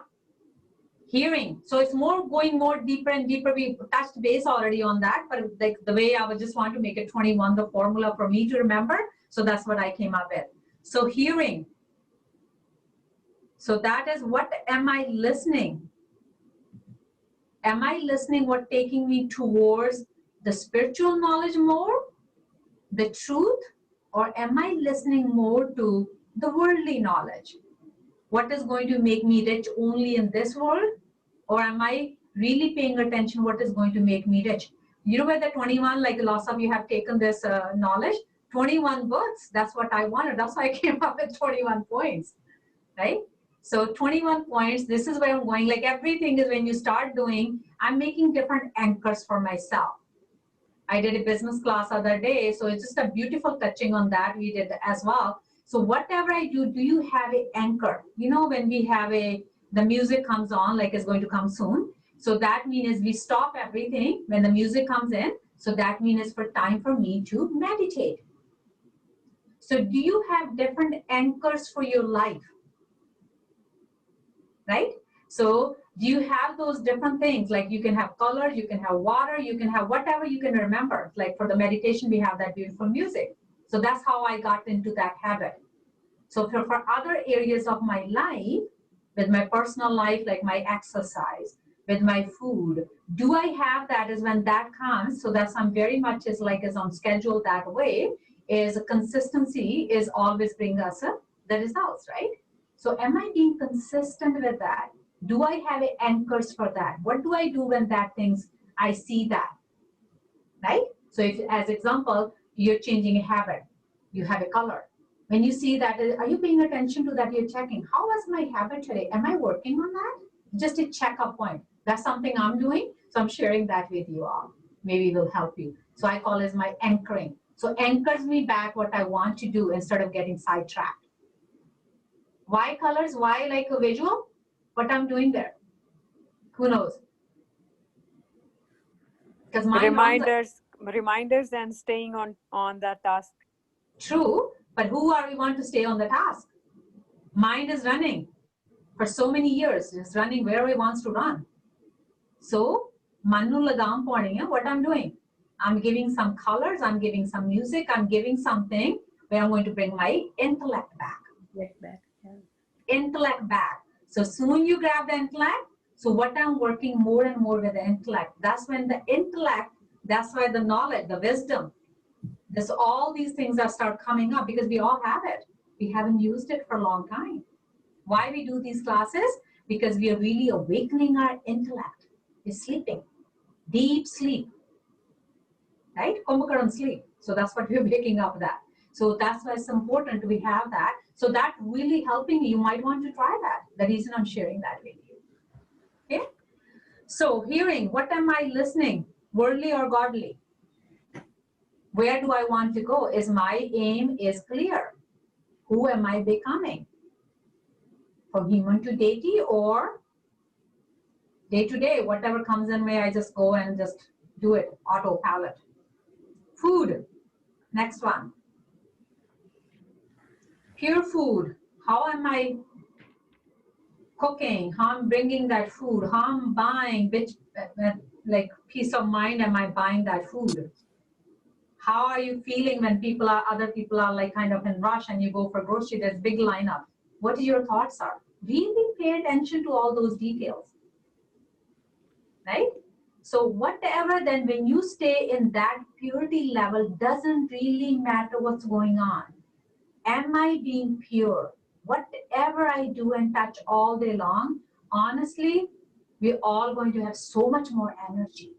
Hearing. So it's more going more deeper and deeper. We touched base already on that, but like the way I would just want to make it 21, the formula for me to remember. So that's what I came up with. So hearing. So that is what am I listening? Am I listening what taking me towards the spiritual knowledge more, the truth, or am I listening more to the worldly knowledge? What is going to make me rich only in this world? Or am I really paying attention what is going to make me rich? You know where the 21, like lots of you have taken this knowledge, 21 books, that's what I wanted. That's why I came up with 21 points, right? So 21 points, this is where I'm going. Like everything is when you start doing, I'm making different anchors for myself. I did a business class other day, so it's just a beautiful touching on that. We did as well. So whatever I do you have an anchor? You know, when we have the music comes on, like it's going to come soon. So that means we stop everything when the music comes in. So that means it's for time for me to meditate. So do you have different anchors for your life? Right? So do you have those different things? Like you can have colors, you can have water, you can have whatever you can remember. Like for the meditation, we have that beautiful music. So that's how I got into that habit. So for other areas of my life, with my personal life, like my exercise, with my food, do I have that is when that comes. So that's I'm very much is like is on schedule that way, is consistency is always bring us the results, right? So am I being consistent with that? Do I have anchors for that? What do I do when that things I see that, right? So if, as example, you're changing a habit, you have a color. When you see that, are you paying attention to that? You're checking, how was my habit today? Am I working on that? Just a checkup point. That's something I'm doing. So I'm sharing that with you all. Maybe it will help you. So I call it my anchoring. So anchors me back what I want to do instead of getting sidetracked. Why colors? Why like a visual? What I'm doing there? Who knows? Because mine runs
reminders and staying on that task.
true, but who are we want to stay on the task? Mind is running for so many years. It's running wherever it wants to run. So, manu lagam pauni, what I'm doing? I'm giving some colors, I'm giving some music, I'm giving something where I'm going to bring my intellect back. Intellect back. So soon you grab the intellect. So what I'm working more and more with the intellect, that's when the intellect, that's why the knowledge, the wisdom, this all these things are start coming up because we all have it. We haven't used it for a long time. Why we do these classes? Because we are really awakening our intellect. We're sleeping, deep sleep, right? Kumbhakaran sleep. So that's what we're waking up that. So that's why it's important we have that. So that really helping you might want to try that. The reason I'm sharing that with you. Okay. So hearing, what am I listening? Worldly or godly? Where do I want to go? Is my aim is clear? Who am I becoming? From human to deity or day to day, whatever comes in may I just go and just do it, autopilot. Food, next one. Pure food, how am I cooking? How I'm bringing that food? How I'm buying, which like peace of mind am I buying that food? How are you feeling when other people are like kind of in rush and you go for grocery, there's big lineup. What your thoughts are? Really pay attention to all those details, right? So whatever, then when you stay in that purity level, doesn't really matter what's going on. Am I being pure? Whatever I do and touch all day long, honestly, we're all going to have so much more energy.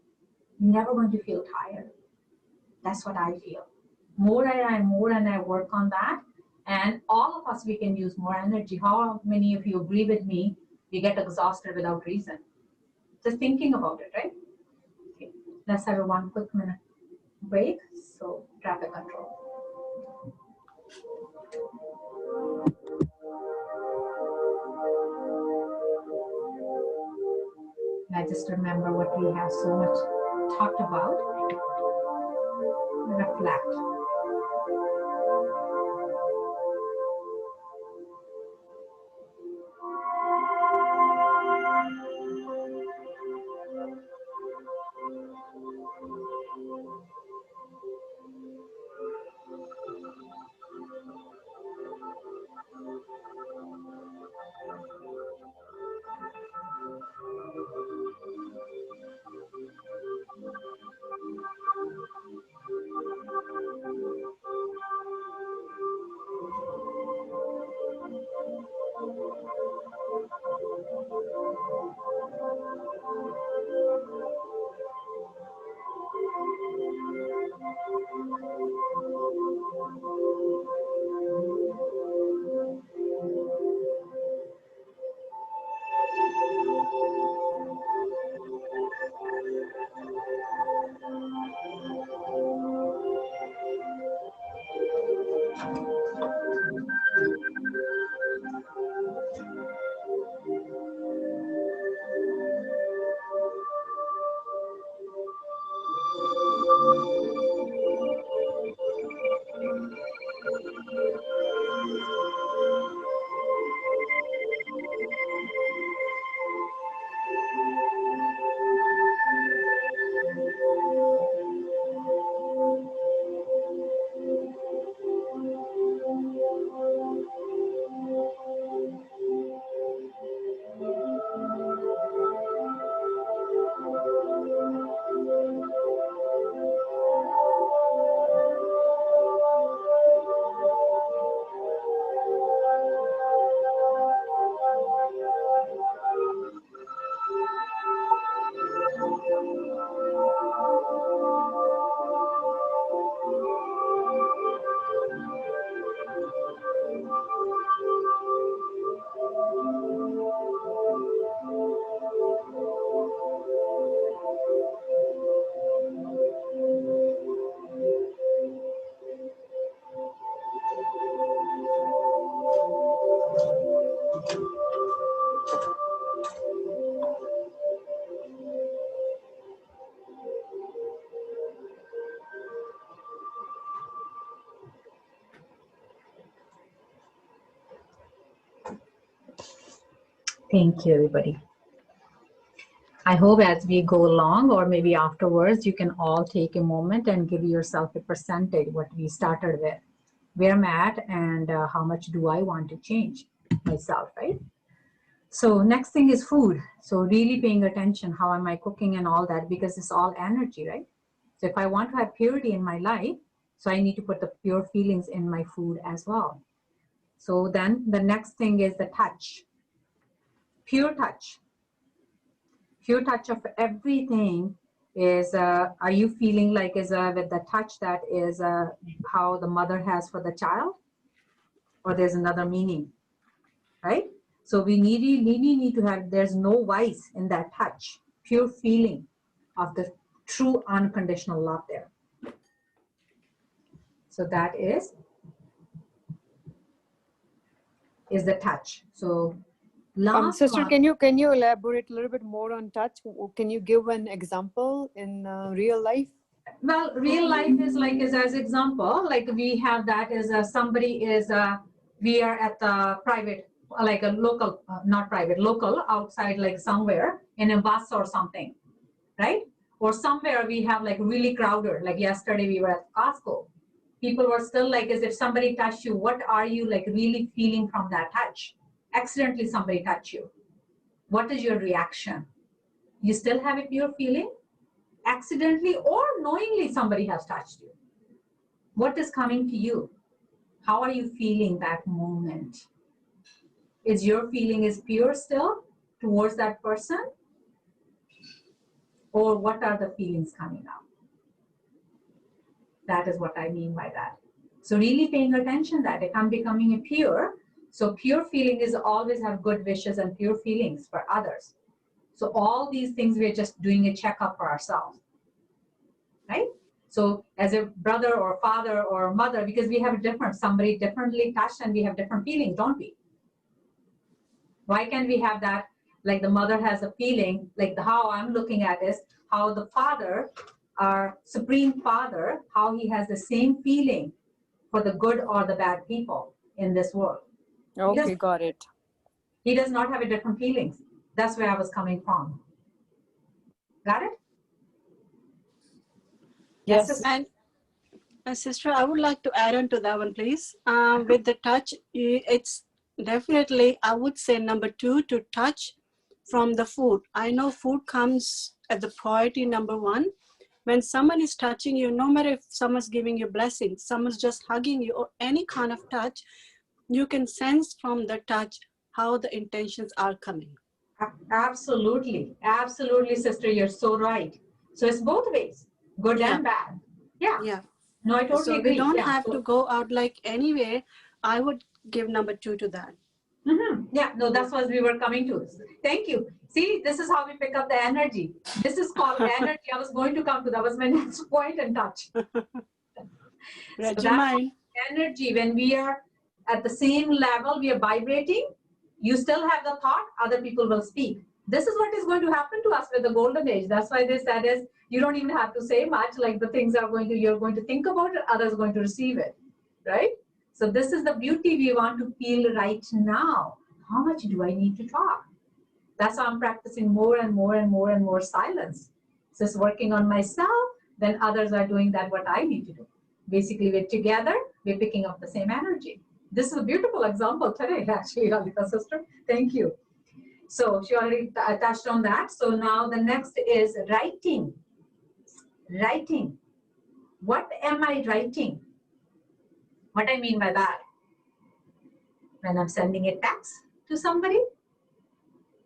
You're never going to feel tired. That's what I feel. More and I work on that. And all of us, we can use more energy. How many of you agree with me? We get exhausted without reason. Just thinking about it, right? Okay. Let's have a 1 quick minute break. So traffic control. I just remember what we have so much talked about. Reflect. Thank you, everybody. I hope as we go along, or maybe afterwards, you can all take a moment and give yourself a percentage, what we started with, where I'm at, and how much do I want to change myself, right? So next thing is food. So really paying attention, how am I cooking and all that, because it's all energy, right? So if I want to have purity in my life, so I need to put the pure feelings in my food as well. So then the next thing is the touch, pure touch. Pure touch of everything is, are you feeling like is with the touch that is how the mother has for the child, or there's another meaning, right? So we really need to have, there's no vice in that touch, pure feeling of the true unconditional love there. So that is the touch. So last
Sister,
one.
can you elaborate a little bit more on touch? Can you give an example in real life?
Well, real life is like, is as example, like we have that is somebody is, we are at the private, like a local, not private, local outside, like somewhere in a bus or something, right? Or somewhere we have like really crowded, like yesterday we were at Costco. People were still like, as if somebody touched you, what are you like really feeling from that touch? Accidentally somebody touched you. What is your reaction? You still have a pure feeling? Accidentally or knowingly somebody has touched you. What is coming to you? How are you feeling that moment? Is your feeling is pure still towards that person? Or what are the feelings coming up? That is what I mean by that. So really paying attention that if I'm becoming a pure, so pure feeling is always have good wishes and pure feelings for others. So all these things we're just doing a checkup for ourselves, right? So as a brother or father or mother, because we have a different, somebody differently touched and we have different feelings, don't we? Why can't we have that? Like the mother has a feeling, like how I'm looking at is how the father, our supreme father, how he has the same feeling for the good or the bad people in this world.
Okay, got it.
He does not have a different feelings. That's where I was coming from. Got it?
Yes.
And sister, I would like to add on to that one, please. With the touch, it's definitely, I would say number 2, to touch from the food. I know food comes at the priority number 1. When someone is touching you, no matter if someone's giving you blessings, someone's just hugging you, or any kind of touch, you can sense from the touch how the intentions are coming.
Absolutely. Absolutely, sister. You're so right. So it's both ways, good and bad. Yeah. No, I totally agree.
We don't have to go out like anywhere. I would give number 2 to that.
Yeah, no, that's what we were coming to. Thank you. See, this is how we pick up the energy. This is called energy. I was going to come to that. Was my next point and touch.
Read
So
your
that
mind.
energy, when we are at the same level, we are vibrating. You still have the thought, other people will speak. This is what is going to happen to us with the golden age. That's why they said is you don't even have to say much, like the things are going to, you're going to think about it, others are going to receive it, right? So this is the beauty we want to feel right now. How much do I need to talk? That's how I'm practicing more and more and more and more silence. Just working on myself, then others are doing that what I need to do. Basically, we're together, we're picking up the same energy. This is a beautiful example today, actually, Lalita sister. Thank you. So she already touched on that. So now the next is writing. Writing. What am I writing? What I mean by that? When I'm sending a text to somebody,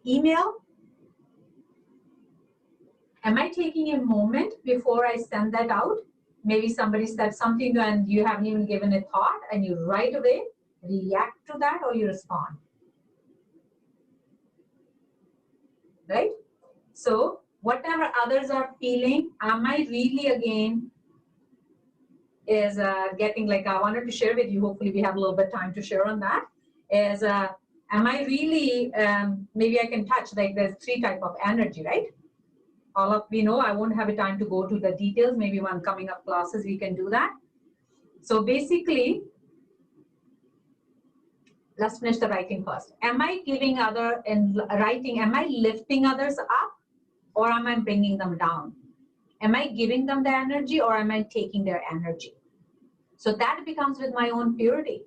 email, am I taking a moment before I send that out? Maybe somebody said something and you haven't even given a thought and you right away react to that or you respond. Right? So whatever others are feeling, am I really again is getting like I wanted to share with you, hopefully we have a little bit of time to share on that, is am I really, maybe I can touch, like there's 3 types of energy, right? All of we know, I won't have a time to go to the details, maybe when coming up classes we can do that. So basically, let's finish the writing first. Am I giving other in writing, am I lifting others up or am I bringing them down? Am I giving them the energy or am I taking their energy? So that becomes with my own purity.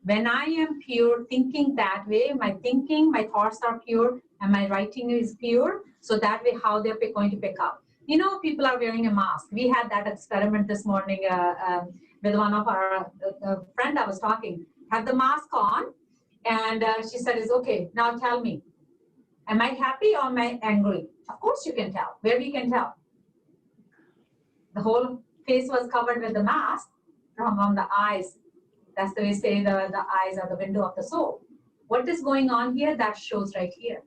When I am pure, thinking that way, my thinking, my thoughts are pure, and my writing is pure, so that way how they're going to pick up. You know, people are wearing a mask. We had that experiment this morning with one of our friend I was talking. Have the mask on, and she said, "Is okay. Now tell me, am I happy or am I angry?" Of course you can tell. Where we can tell? The whole face was covered with the mask from the eyes. That's the way say the eyes are the window of the soul. What is going on here? That shows right here.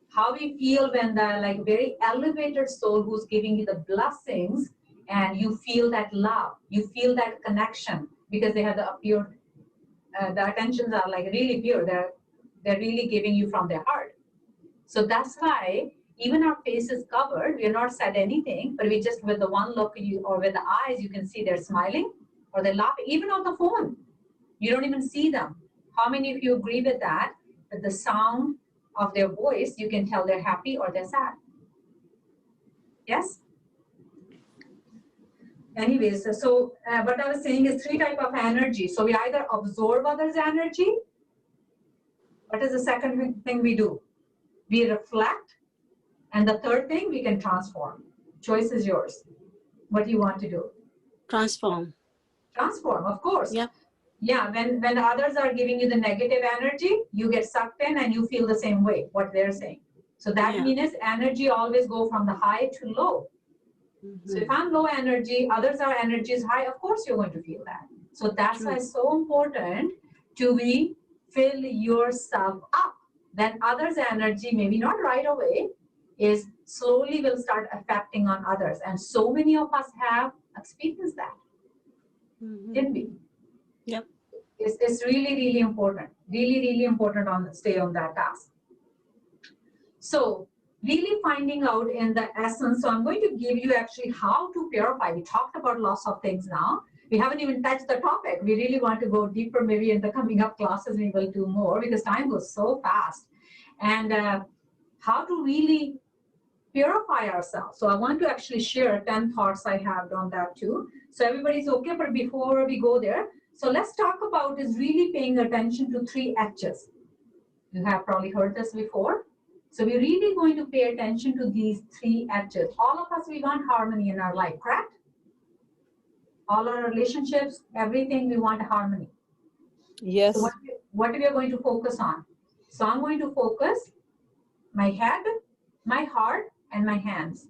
How we feel when the like very elevated soul who's giving you the blessings and you feel that love, you feel that connection because they have the pure, the attentions are like really pure. They're really giving you from their heart. So that's why even our face is covered. We're not said anything, but we just with the one look you or with the eyes, you can see they're smiling or they're laughing, even on the phone. You don't even see them. How many of you agree with that? That the sound of their voice, you can tell they're happy or they're sad. Yes? Anyways, so what I was saying is 3 types of energy. So we either absorb others' energy. What is the second thing we do? We reflect. And the third thing, we can transform. Choice is yours. What do you want to do?
Transform.
Transform, of course.
Yep.
Yeah, when others are giving you the negative energy, you get sucked in and you feel the same way, what they're saying. So that means energy always go from the high to low. Mm-hmm. So if I'm low energy, others are energy is high, of course you're going to feel that. So that's why it's so important to be fill yourself up. Then others' energy, maybe not right away, is slowly will start affecting on others. And so many of us have experienced that. Mm-hmm. Didn't we?
Yep.
It's really, really important. Really, really important on stay on that task. So really finding out in the essence. So I'm going to give you actually how to purify. We talked about lots of things now. We haven't even touched the topic. We really want to go deeper. Maybe in the coming up classes, we will do more because time goes so fast. And how to really purify ourselves. So I want to actually share 10 thoughts I have on that too. So everybody's okay, but before we go there, so let's talk about is really paying attention to 3 H's. You have probably heard this before. So we're really going to pay attention to these 3 H's. All of us, we want harmony in our life, correct? All our relationships, everything, we want harmony.
Yes.
So what we are going to focus on? So I'm going to focus my head, my heart, and my hands.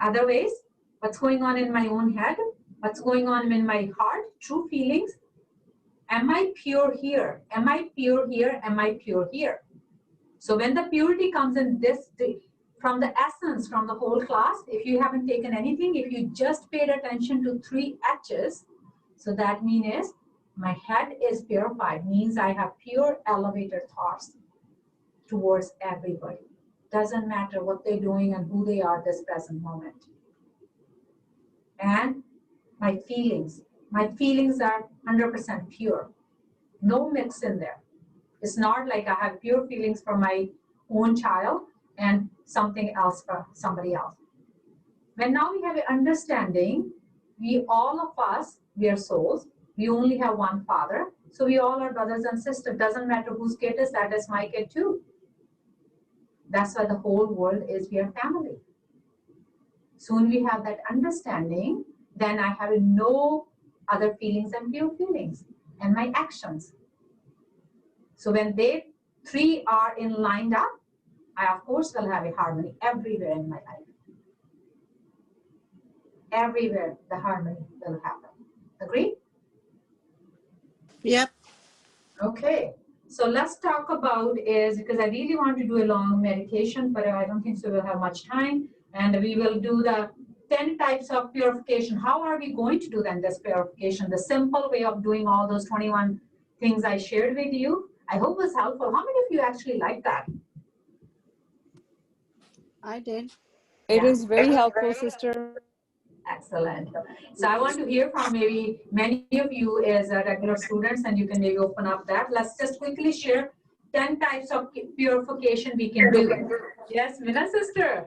Other ways, what's going on in my own head? What's going on in my heart? True feelings. Am I pure here? Am I pure here? Am I pure here? So when the purity comes in this, from the essence, from the whole class, if you haven't taken anything, if you just paid attention to 3 H's, so that means my head is purified, means I have pure elevated thoughts towards everybody. Doesn't matter what they're doing and who they are this present moment. And my feelings are 100% pure. No mix in there. It's not like I have pure feelings for my own child and something else for somebody else. When now we have an understanding, we all of us, we are souls. We only have one father. So we all are brothers and sisters. Doesn't matter whose kid is, that is my kid too. That's why the whole world is we are family. Soon we have that understanding, then I have no other feelings and pure feelings and my actions. So when they 3 are in lined up, I of course will have a harmony everywhere in my life. Everywhere the harmony will happen. Agree?
Yep.
Okay. So let's talk about is, because I really want to do a long meditation, but I don't think so we'll have much time. And we will do the 10 types of purification. How are we going to do then this purification? The simple way of doing all those 21 things I shared with you. I hope it was helpful. How many of you actually like that?
I did.
It is very helpful, sister.
Excellent. So I want to hear from maybe many of you as regular students, and you can maybe open up that. Let's just quickly share 10 types of purification we can do. Yes, Mina sister,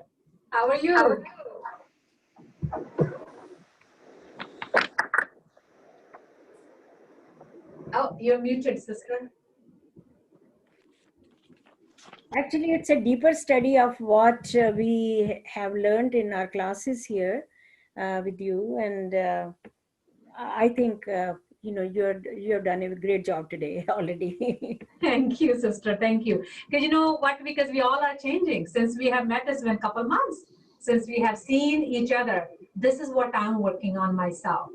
how are you? Oh, you're muted, sister.
Actually, it's a deeper study of what we have learned in our classes here with you, and I think you've done a great job today already.
Thank you, sister. Thank you. Because you know what? Because we all are changing since we have met. It's been a couple months since we have seen each other. This is what I'm working on myself.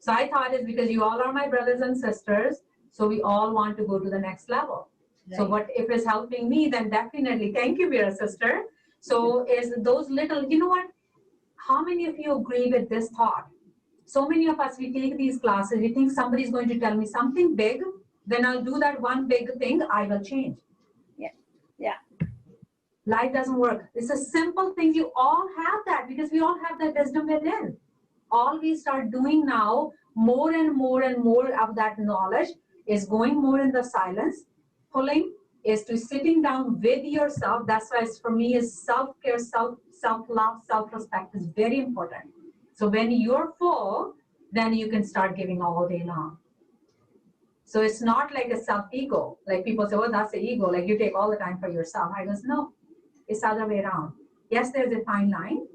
So I thought it's because you all are my brothers and sisters, so we all want to go to the next level. Right. So what if it's helping me, then definitely. Thank you, Vera sister. So is those little, you know what? How many of you agree with this thought? So many of us, we take these classes, we think somebody's going to tell me something big, then I'll do that one big thing, I will change.
Yeah, yeah.
Life doesn't work. It's a simple thing. You all have that because we all have that wisdom within. All we start doing now, more and more and more of that knowledge is going more in the silence. Pulling is to sitting down with yourself. That's why for me is self-care, self-love, self-respect is very important. So when you're full, then you can start giving all day long. So it's not like a self-ego. Like people say, oh, that's the ego. Like you take all the time for yourself. I goes, no, it's the other way around. Yes, there's a fine line.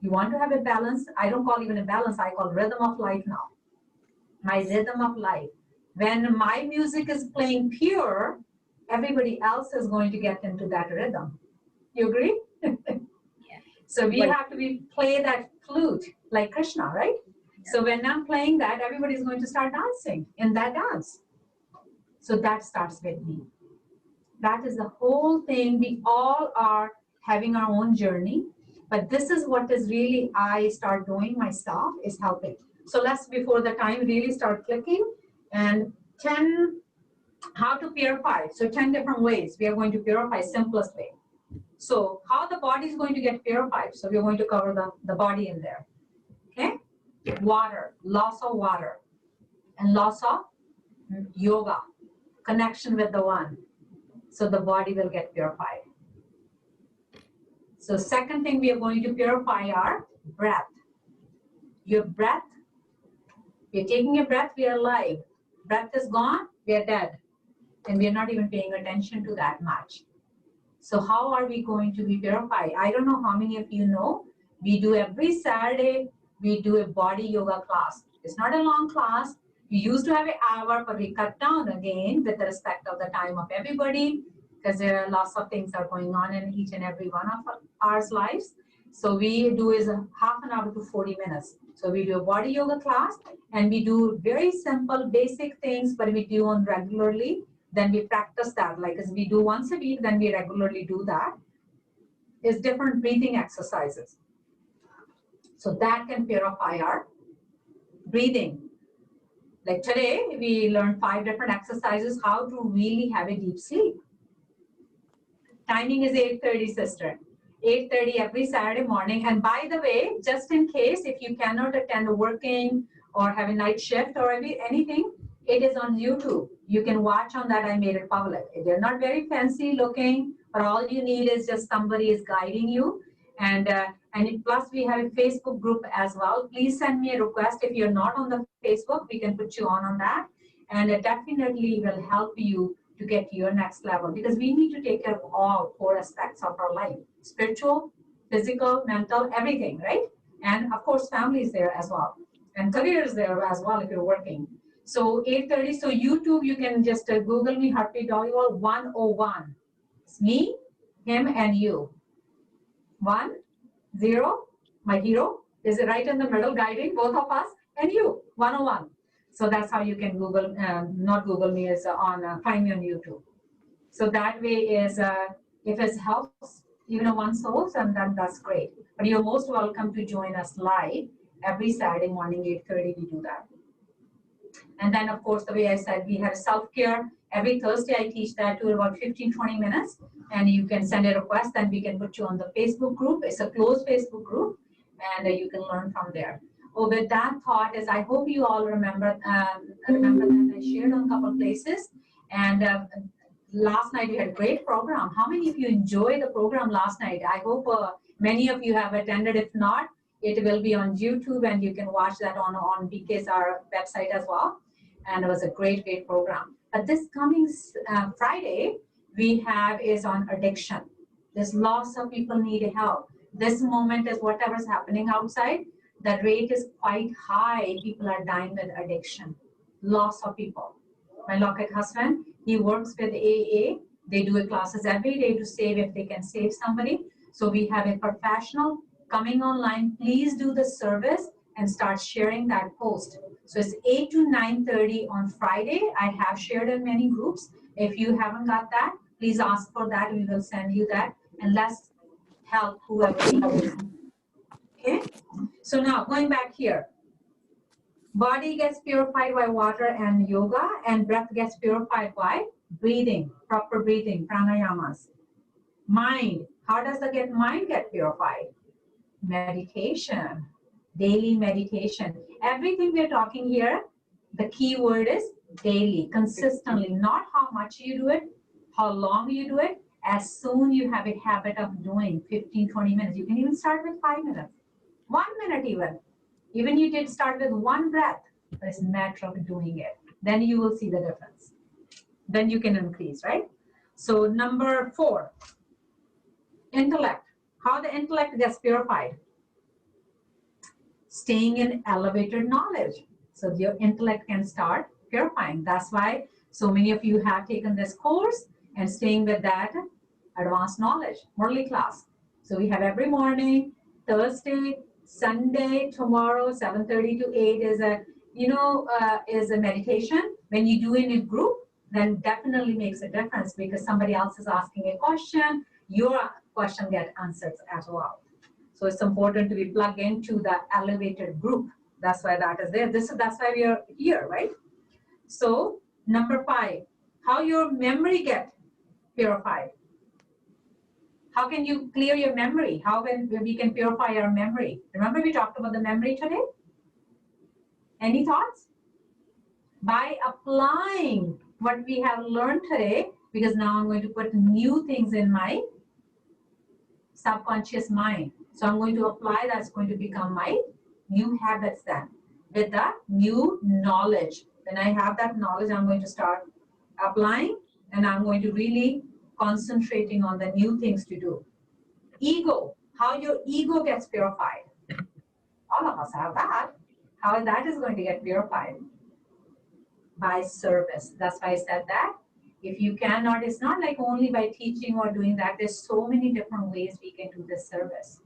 You want to have a balance. I don't call even a balance. I call rhythm of life now. My rhythm of life. When my music is playing pure, everybody else is going to get into that rhythm. You agree? Yeah. So we have to play that flute like Krishna, right? Yeah. So when I'm playing that, everybody's going to start dancing in that dance. So that starts with me. That is the whole thing. We all are having our own journey. But this is what is really I start doing myself is helping. So let's, before the time, really start clicking. And 10, how to purify. So 10 different ways we are going to purify, simplest way. So how the body is going to get purified. So we're going to cover the body in there. Okay? Water, loss of water. And loss of yoga, connection with the one. So the body will get purified. So second thing we are going to purify our breath. Your breath, we're taking a breath, we are alive. Breath is gone, we are dead. And we are not even paying attention to that much. So how are we going to be purified? I don't know how many of you know, we do every Saturday, we do a body yoga class. It's not a long class. We used to have an hour, but we cut down again with the respect of the time of everybody, because there are lots of things that are going on in each and every one of our lives. So we do is a half an hour to 40 minutes. So we do a body yoga class and we do very simple, basic things, but we do on regularly. Then we practice that. Like as we do once a week, then we regularly do that. It's different breathing exercises. So that can purify our breathing. Like today, we learned 5 different exercises, how to really have a deep sleep. Timing is 8:30, sister. 8:30 every Saturday morning. And by the way, just in case, if you cannot attend a working or have a night shift or anything, it is on YouTube. You can watch on that. I made it public. They're not very fancy looking, but all you need is just somebody is guiding you. And plus we have a Facebook group as well. Please send me a request. If you're not on the Facebook, we can put you on that. And it definitely will help you to get to your next level, because we need to take care of all 4 aspects of our life: spiritual, physical, mental, everything, right? And of course, family is there as well. And career is there as well if you're working. So 8:30, so YouTube, you can just Google me, Harpreet Dhaliwal 101. It's me, him, and you. 1, 0, my hero is right in the middle, guiding both of us, and you, 101. So that's how you can Google, not Google me, is find me on YouTube. So that way is, if it helps even one soul, then that's great. But you're most welcome to join us live every Saturday morning, 8:30, we do that. And then, of course, the way I said, we have self-care. Every Thursday, I teach that to about 15, 20 minutes. And you can send a request, and we can put you on the Facebook group. It's a closed Facebook group. and you can learn from there. Oh, with that thought is, I hope you all remember that I shared on a couple places, and last night we had a great program. How many of you enjoyed the program last night? I hope many of you have attended. If not, it will be on YouTube, and you can watch that on BK's our website as well. And it was a great program. But this coming Friday, we have is on addiction. There's lots of people need help. This moment is whatever's happening outside. The rate is quite high. People are dying with addiction. Lots of people. My Lockett husband, he works with AA. They do classes every day to save if they can save somebody. So we have a professional coming online. Please do the service and start sharing that post. So it's 8 to 9:30 on Friday. I have shared in many groups. If you haven't got that, please ask for that. We will send you that. And let's help whoever needs. Okay? So now going back here. Body gets purified by water and yoga, and breath gets purified by breathing, proper breathing, pranayamas. Mind, how does the mind get purified? Meditation, daily meditation. Everything we're talking here, the key word is daily, consistently, not how much you do it, how long you do it. As soon you have a habit of doing 15, 20 minutes, you can even start with 5 minutes, 1 minute even. Even you did start with one breath, but it's a matter of doing it. Then you will see the difference. Then you can increase, right? So number 4, intellect. How the intellect gets purified? Staying in elevated knowledge. So your intellect can start purifying. That's why so many of you have taken this course and staying with that advanced knowledge, Murli class. So we have every morning, Thursday, Sunday, tomorrow, 7:30 to 8 is a meditation. When you do in a group, then definitely makes a difference because somebody else is asking a question, your question gets answered as well. So it's important to be plugged into the elevated group. That's why that is there. That's why we are here, right? So number 5, how your memory get purified. How can you clear your memory? How we can purify our memory? Remember we talked about the memory today? Any thoughts? By applying what we have learned today, because now I'm going to put new things in my subconscious mind. So I'm going to apply that's going to become my new habits then with the new knowledge. When I have that knowledge, I'm going to start applying and I'm going to really concentrating on the new things to do. Ego, how your ego gets purified. All of us have that. How that is going to get purified? By service. That's why I said that. If you cannot, it's not like only by teaching or doing that. There's so many different ways we can do this service.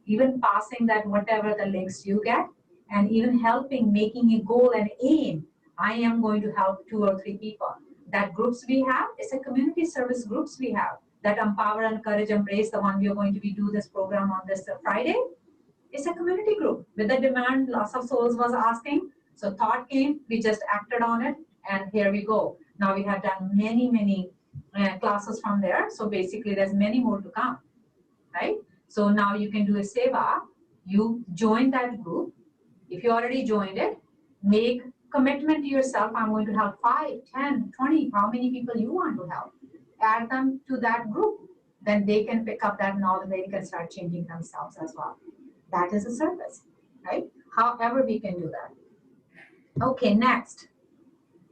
Even passing that whatever the links you get, and even helping, making a goal and aim. I am going to help 2 or 3 people. That groups we have, it's a community service groups we have. That Empower, Encourage, Embrace, the one we are going to be do this program on this Friday. It's a community group. With the demand, lots of souls was asking. So thought came, we just acted on it, and here we go. Now we have done many classes from there. So basically there's many more to come, right? So now you can do a seva. You join that group. If you already joined it, make commitment to yourself. I'm going to help 5, 10, 20, how many people you want to help. Add them to that group. Then they can pick up that knowledge. They can start changing themselves as well. That is a service, right? However we can do that. Okay, next.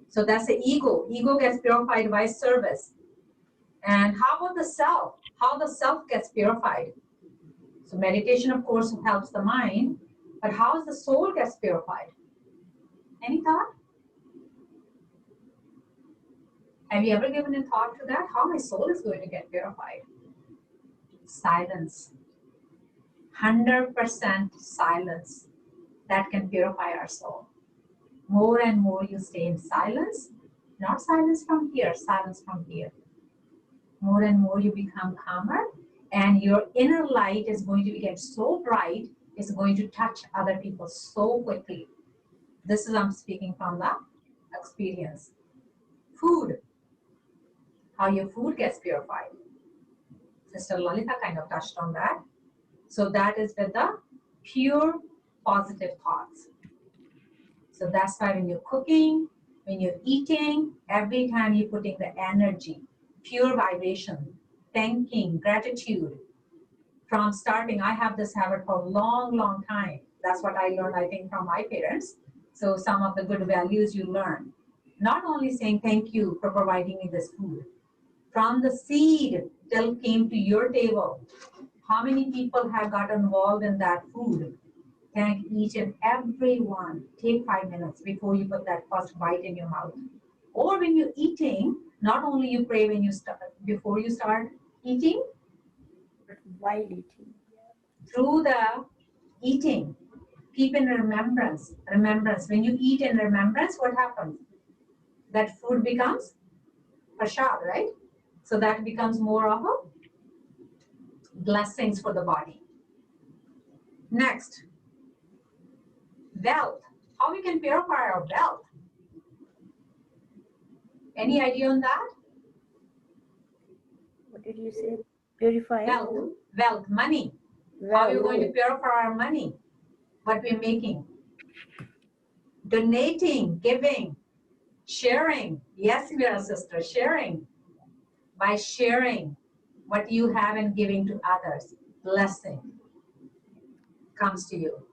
So that's the ego. Ego gets purified by service. And how about the self? How the self gets purified? So meditation, of course, helps the mind. But how is the soul gets purified? Any thought? Have you ever given a thought to that? How my soul is going to get purified? Silence. 100% silence. That can purify our soul. More and more you stay in silence. Not silence from here, silence from here. More and more you become calmer. And your inner light is going to get so bright, it's going to touch other people so quickly. This is, I'm speaking from the experience. Food. How your food gets purified. Sister Lalita kind of touched on that. So that is with the pure positive thoughts. So that's why when you're cooking, when you're eating, every time you're putting the energy, pure vibration, thanking, gratitude. From starting, I have this habit for a long, long time. That's what I learned, I think, from my parents. So some of the good values you learn. Not only saying thank you for providing me this food. From the seed till came to your table, how many people have got involved in that food? Thank each and every one. Take 5 minutes before you put that first bite in your mouth. Or when you're eating, not only you pray when you start, before you start eating,
But while eating.
through the eating, keep in remembrance. Remembrance. When you eat in remembrance, what happens? That food becomes prasad, right? So that becomes more of a blessings for the body. Next, wealth. How we can purify our wealth? Any idea on that?
What did you say? Purify?
Wealth, money. How are you going to purify our money? What we're making? Donating, giving, sharing. Yes, we are sister, sharing. By sharing what you have and giving to others, blessing comes to you.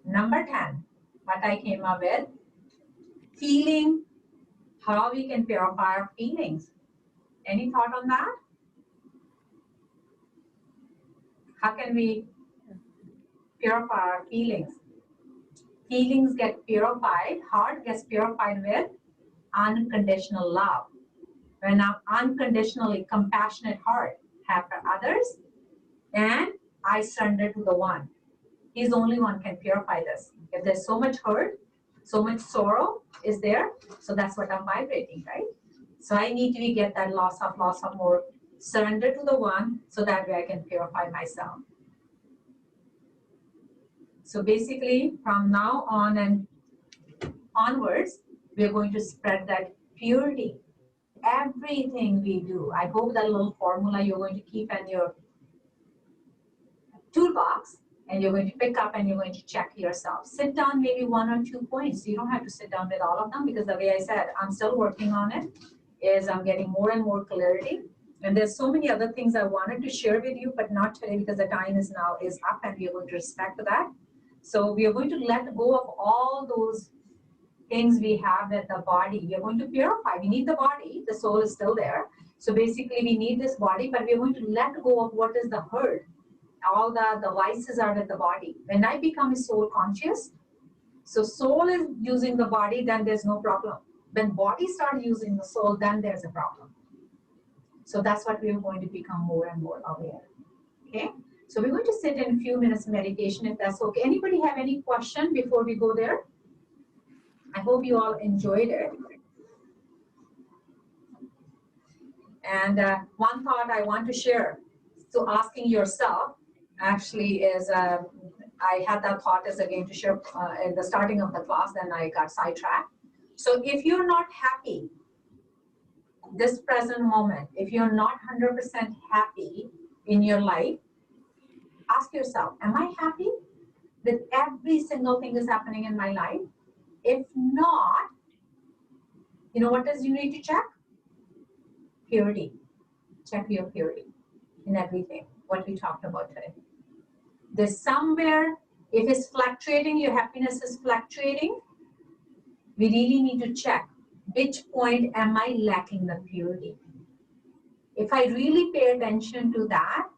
Number 10, what I came up with, feeling, how we can purify our feelings. Any thought on that? How can we purify our feelings? Feelings get purified, heart gets purified with unconditional love. When I'm unconditionally compassionate heart have for others, and I surrender to the one. He's the only one can purify this. If there's so much hurt, so much sorrow is there, so that's what I'm vibrating, right? So I need to get that loss of more, surrender to the one, so that way I can purify myself. So basically, from now on and onwards, we're going to spread that purity. Everything we do. I hope that little formula you're going to keep in your toolbox, and you're going to pick up and you're going to check yourself. Sit down maybe 1 or 2 points. You don't have to sit down with all of them, because the way I said, I'm still working on it, is I'm getting more and more clarity. And there's so many other things I wanted to share with you, but not today, because the time is now up, and we are going to respect that. So we are going to let go of all those things we have with the body. We are going to purify. We need the body. The soul is still there. So basically we need this body, but we are going to let go of what is the hurt. All the vices are with the body. When I become a soul conscious, so soul is using the body, then there's no problem. When body starts using the soul, then there's a problem. So that's what we're going to become more and more aware. Okay? So we're going to sit in a few minutes meditation, if that's okay. Anybody have any question before we go there? I hope you all enjoyed it. And one thought I want to share, so asking yourself, actually is, I had that thought as again to share in the starting of the class, then I got sidetracked. So if you're not happy, this present moment, if you're not 100% happy in your life, ask yourself, am I happy with every single thing that's happening in my life? If not, you know what does you need to check? Purity. Check your purity in everything, what we talked about today. There's somewhere, if it's fluctuating, your happiness is fluctuating, we really need to check which point am I lacking the purity. If I really pay attention to that,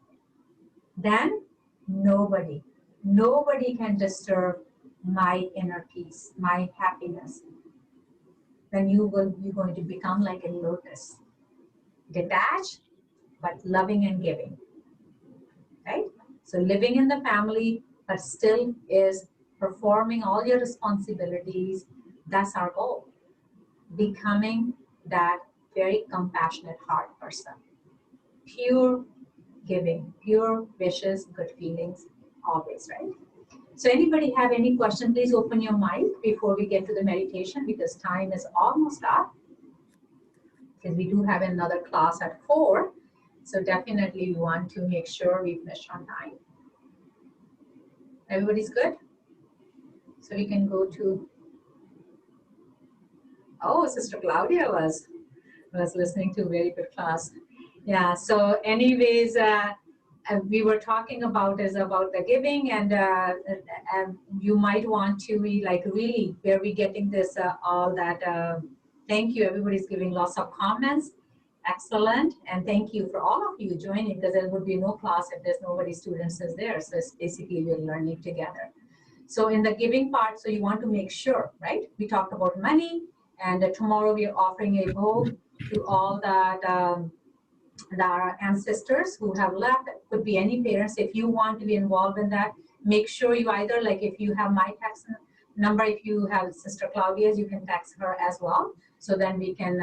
then nobody can disturb my inner peace, my happiness. Then you're going to become like a lotus, detached, but loving and giving, right? So living in the family, but still is performing all your responsibilities. That's our goal. Becoming that very compassionate heart person. Pure giving, pure wishes, good feelings, always, right? So anybody have any question, please open your mic before we get to the meditation, because time is almost up. Because we do have another class at 4. So definitely we want to make sure we finish on time. Everybody's good? So we can go to, oh, Sister Claudia was listening to a very good class. Yeah, so anyways, we were talking about the giving, and you might want to be like, really, where we getting this, all that, thank you, everybody's giving lots of comments. Excellent, and thank you for all of you joining, because there would be no class if there's nobody students is there. So it's basically we're learning together. So in the giving part, so you want to make sure, right? We talked about money, and tomorrow we are offering a vote to all that our ancestors who have left. It could be any parents. If you want to be involved in that, make sure you either, like, if you have my text number, if you have Sister Claudia's, you can text her as well. So then we can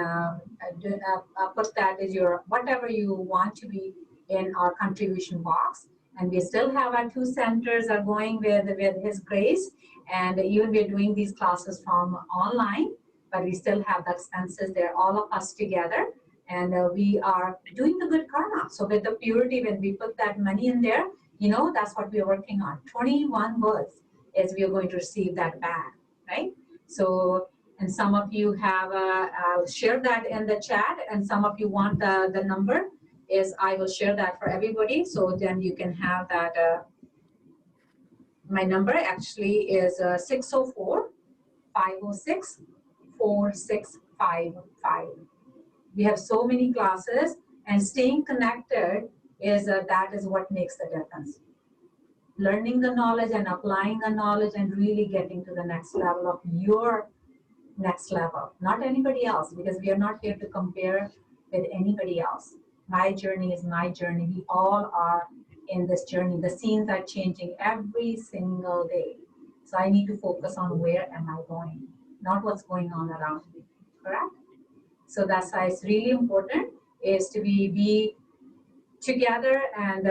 put that as your, whatever you want to be in our contribution box. And we still have our 2 centers are going with His Grace. And even we're doing these classes from online, but we still have the expenses there, all of us together. And we are doing the good karma. So with the purity, when we put that money in there, you know, that's what we are working on. 21 births is we are going to receive that back, right? So, and some of you have, I'll share that in the chat, and some of you want the number, is I will share that for everybody. So then you can have that. My number actually is 604-506-4655. We have so many classes, and staying connected is that is what makes the difference. Learning the knowledge and applying the knowledge and really getting to the next level of your next level, not anybody else, because we are not here to compare with anybody else. My journey is my journey. We all are in this journey. The scenes are changing every single day. So I need to focus on where am I going, not what's going on around me, correct? So that's why it's really important is to be together. And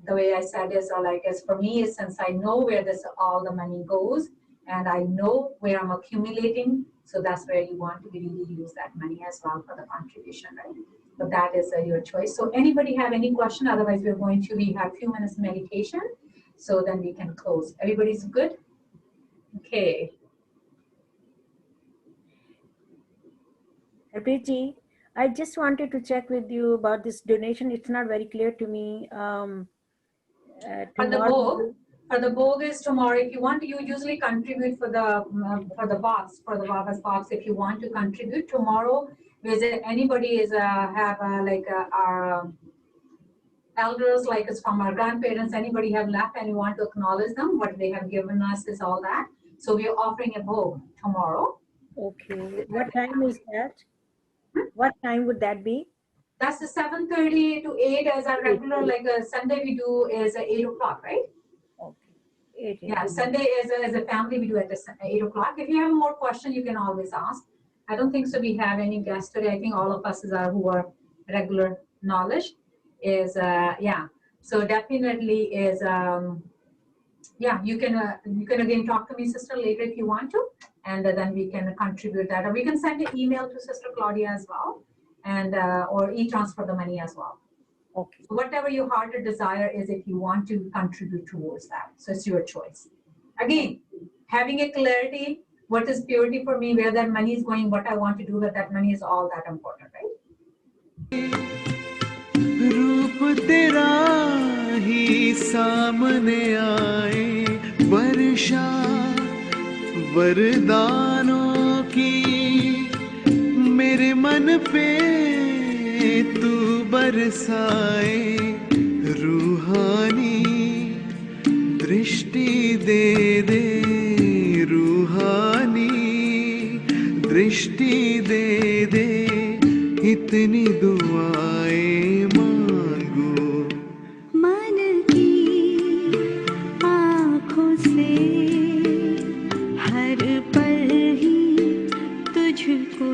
the way I said is like, as for me, is since I know where this all the money goes, and I know where I'm accumulating, so that's where you want to really use that money as well for the contribution, right? But that is your choice. So anybody have any question? Otherwise, we have a few minutes meditation, so then we can close. Everybody's good? Okay.
Harpreet, I just wanted to check with you about this donation. It's not very clear to me.
For the Bhog is tomorrow. If you want to, you usually contribute for the box, for the Baba's box. If you want to contribute tomorrow, visit anybody is have our elders, like it's from our grandparents. Anybody have left and you want to acknowledge them, what they have given us is all that. So we are offering a Bhog tomorrow.
Okay. What time is that? What time would that be?
That's the 7:30 to 8 as our regular, like a Sunday we do is 8 o'clock, right?
Okay. 8.
Yeah, Sunday as a family we do at 8 o'clock. If you have more questions, you can always ask. I don't think so we have any guests today. I think all of us who are regular knowledge is, yeah. So definitely is, yeah, you can again talk to me, Sister, later if you want to, and then we can contribute that, or we can send an email to Sister Claudia as well, and or e-transfer the money as well.
Okay.
So whatever your heart or desire is, if you want to contribute towards that, so it's your choice. Again, having a clarity, what is purity for me, where that money is going, what I want to do with that money is all that important, right?
रूप तेरा ही सामने आए, वर्षा वरदानों की मेरे मन पे तू बरसाए, रूहानी दृष्टि दे दे, रूहानी दृष्टि दे दे, इतनी दुआएं मांगो
मन की आँखों से हर पल ही तुझको